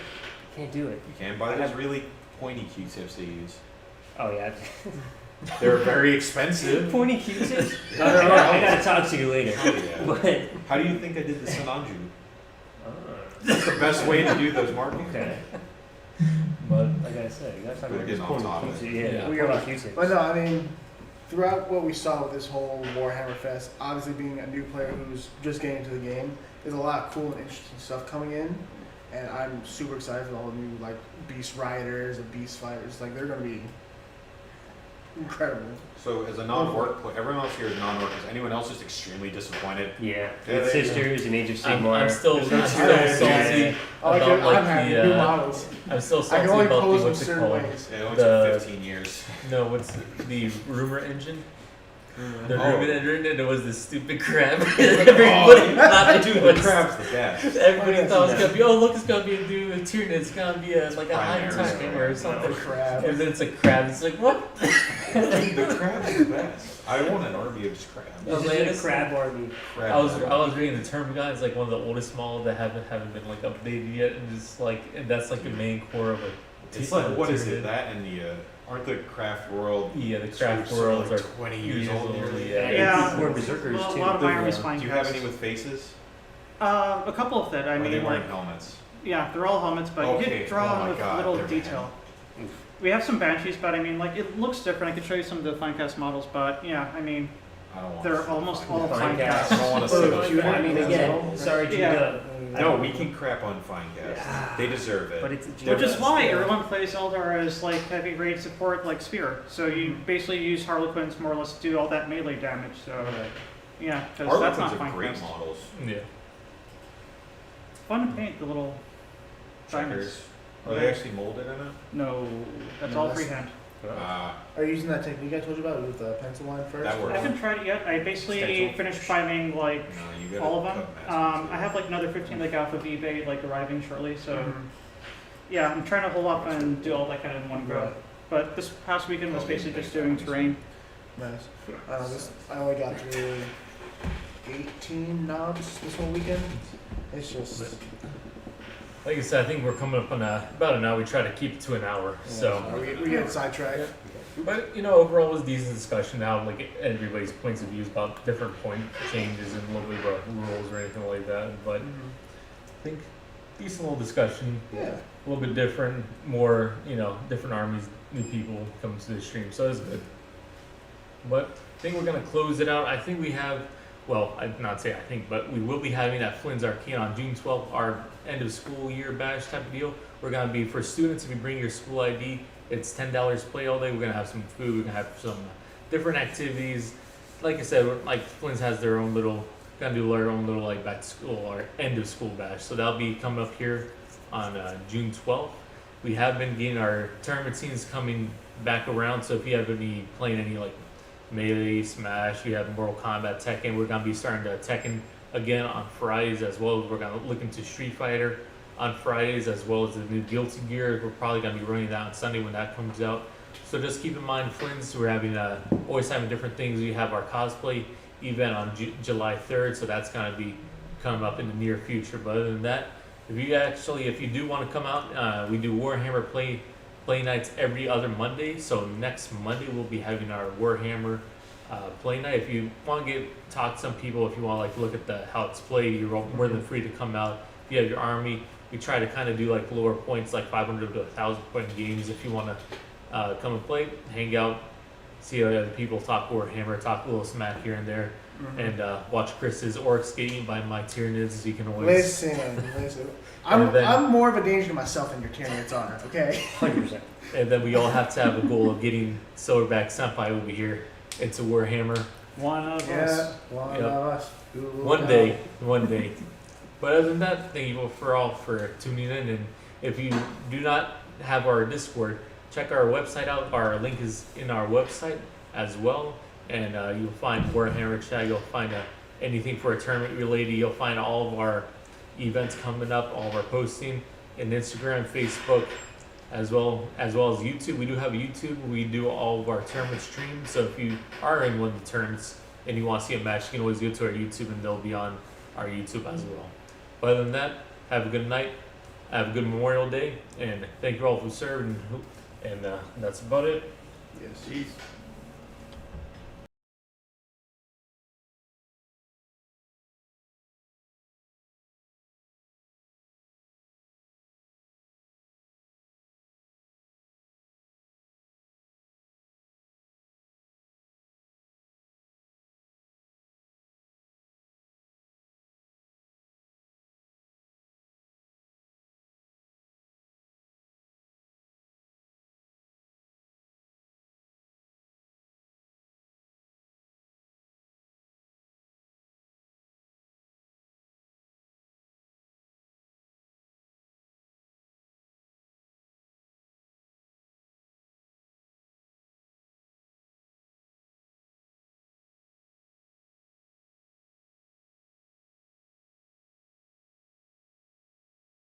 do it. You can buy I those have- really pointy Q-tips they use. Oh yeah. They're very expensive. Pointy Q-tips. Yeah. I gotta talk to you later. Hell yeah. But How do you think I did the Sananju? uh, That's the best way to do those markings. okay. But like I said, you gotta talk We're about getting this off pointy topic. Q-tip. Yeah, Yeah. we are about Q-tips. But no, I mean, throughout what we saw with this whole Warhammer Fest, obviously being a new player who's just getting into the game, there's a lot of cool and interesting stuff coming in. And I'm super excited for all the new, like, Beast Riders and Beast Fighters. Like, they're going to be incredible. So as a non-orc, everyone else here is non-orc. Is anyone else just extremely disappointed? Yeah, Yeah, Good they- Sisters and Age of I'm Sigmar. still That's salty right. I like about it. like I'm having the new models. I'm still I salty can only about the pose them what's it certain called? ways. It only The- took 15 years. No, what's the rumor engine? The Oh. rumor engine, and it was this stupid crab. Everybody thought Dude, it the was. crab's the best. Everybody thought it was gonna be. Oh, look, it's gonna be a new tune. It's gonna be like a high Primary time story. or The something. crab. And then it's a crab. It's like what? The crab's the best. I want an army of just crabs. Oh, This man, is this- a crab army. Crab I was army. reading the term guide. It's like one of the oldest models that haven't been like updated yet, and just like and that's like the main core of it. It's like, what is it? That and the aren't the Craft World? Yeah, the craft troops are worlds like are 20 years old nearly. Yeah. Yeah. We're berserkers Well, a too. lot of my The- army's flying Do you have cast. any with faces? A couple of that. I Or are they mean, wearing like, helmets? yeah, they're all helmets, but you Okay, can draw oh them my with God, little they're detail. We have some Banshees, but I mean, like, it looks different. I could show you some of the Finecast models, but yeah, I mean, I don't want. they're to almost see all Finecast. Finecast. I don't want to see Oh, those. cute. I mean, Finecast. again, sorry to Yeah. No, we can crap on Finecast. Yeah. They deserve it. But it's which is just- why yeah. everyone plays Eldar as like heavy raid support, like Spear. So you basically use Harlequins more or less to do all that melee damage. So yeah, because that's not Harlequins are great Finecast. models. Yeah. It's fun to paint the little diamonds. Checkers. Are they actually molded in it? No, that's No, all that's- freehand. Are you using that technique I told you about with the pencil line first? That I works. haven't tried it yet. I basically Schedule. finished priming like No, you gotta all of them. cut masks I have like another 15 like off of eBay like arriving shortly. So Mhm. yeah, I'm trying to hold up and do all that kind of in one go. Right. But this past weekend was basically just doing terrain. Nice. I only got through 18 knobs this whole weekend. It's just. Like I said, I think we're coming up on about an hour. We try to keep it to an hour. So, we get sidetracked. but overall, it was a decent discussion. Now, like everybody's points of views about different point changes and a little bit about rules or anything like that. But I think decent little discussion. Yeah. A little bit different, more different armies, new people coming to the stream. So it's good. But I think we're gonna close it out. I think we have. Well, I'd not say I think, but we will be having at Flynn's Arcade on June 12th, our end of school year badge type of deal. We're gonna be for students. If you bring your school ID, it's $10 play all day. We're gonna have some food. We're gonna have some different activities. Like I said, like Flynn's has their own little, gonna do their own little like back to school or end of school bash. So that'll be coming up here on June 12th. We have been getting our tournament scenes coming back around. So if you have any playing any like Melee, Smash, you have Mortal Kombat, Tekken. We're gonna be starting to Tekken again on Fridays as well. We're gonna look into Street Fighter on Fridays as well as the new Guilty Gear. We're probably gonna be running that on Sunday when that comes out. So just keep in mind, Flynn's, we're having always having different things. We have our cosplay event on July 3rd, so that's gonna be coming up in the near future. But other than that, if you do want to come out, we do Warhammer play nights every other Monday. So next Monday we'll be having our Warhammer play night. If you want to talk to some people, if you want to look at how it's played, you're more than free to come out. If you have your army, we try to kind of do lower points, like 500 to 1,000 point games. If you want to come and play, hang out, see other people, talk Warhammer, talk a little smack here and there, and watch Chris's orcs get eaten by my Tyranids. You can always. Listen. I'm more of a danger to myself than your Tyranids are, okay? 100%. And then we all have to have a goal of getting Silverback Senpai over here into Warhammer. One of Yeah, us. one Yep. of us. One day. But other than that, thank you for tuning in. And if you do not have our Discord, check our website out. Our link is in our website as well. And you'll find Warhammer chat. You'll find anything for a tournament related. You'll find all of our events coming up, all of our posting in Instagram, Facebook, as well as YouTube. We do have YouTube. We do all of our tournament streams. So if you are in one of the tournaments and you want to see a match, you can always go to our YouTube and they'll be on our YouTube as well. But other than that, have a good night. Have a good Memorial Day. And thank you all for serving. And that's about it. Yes. Jeez.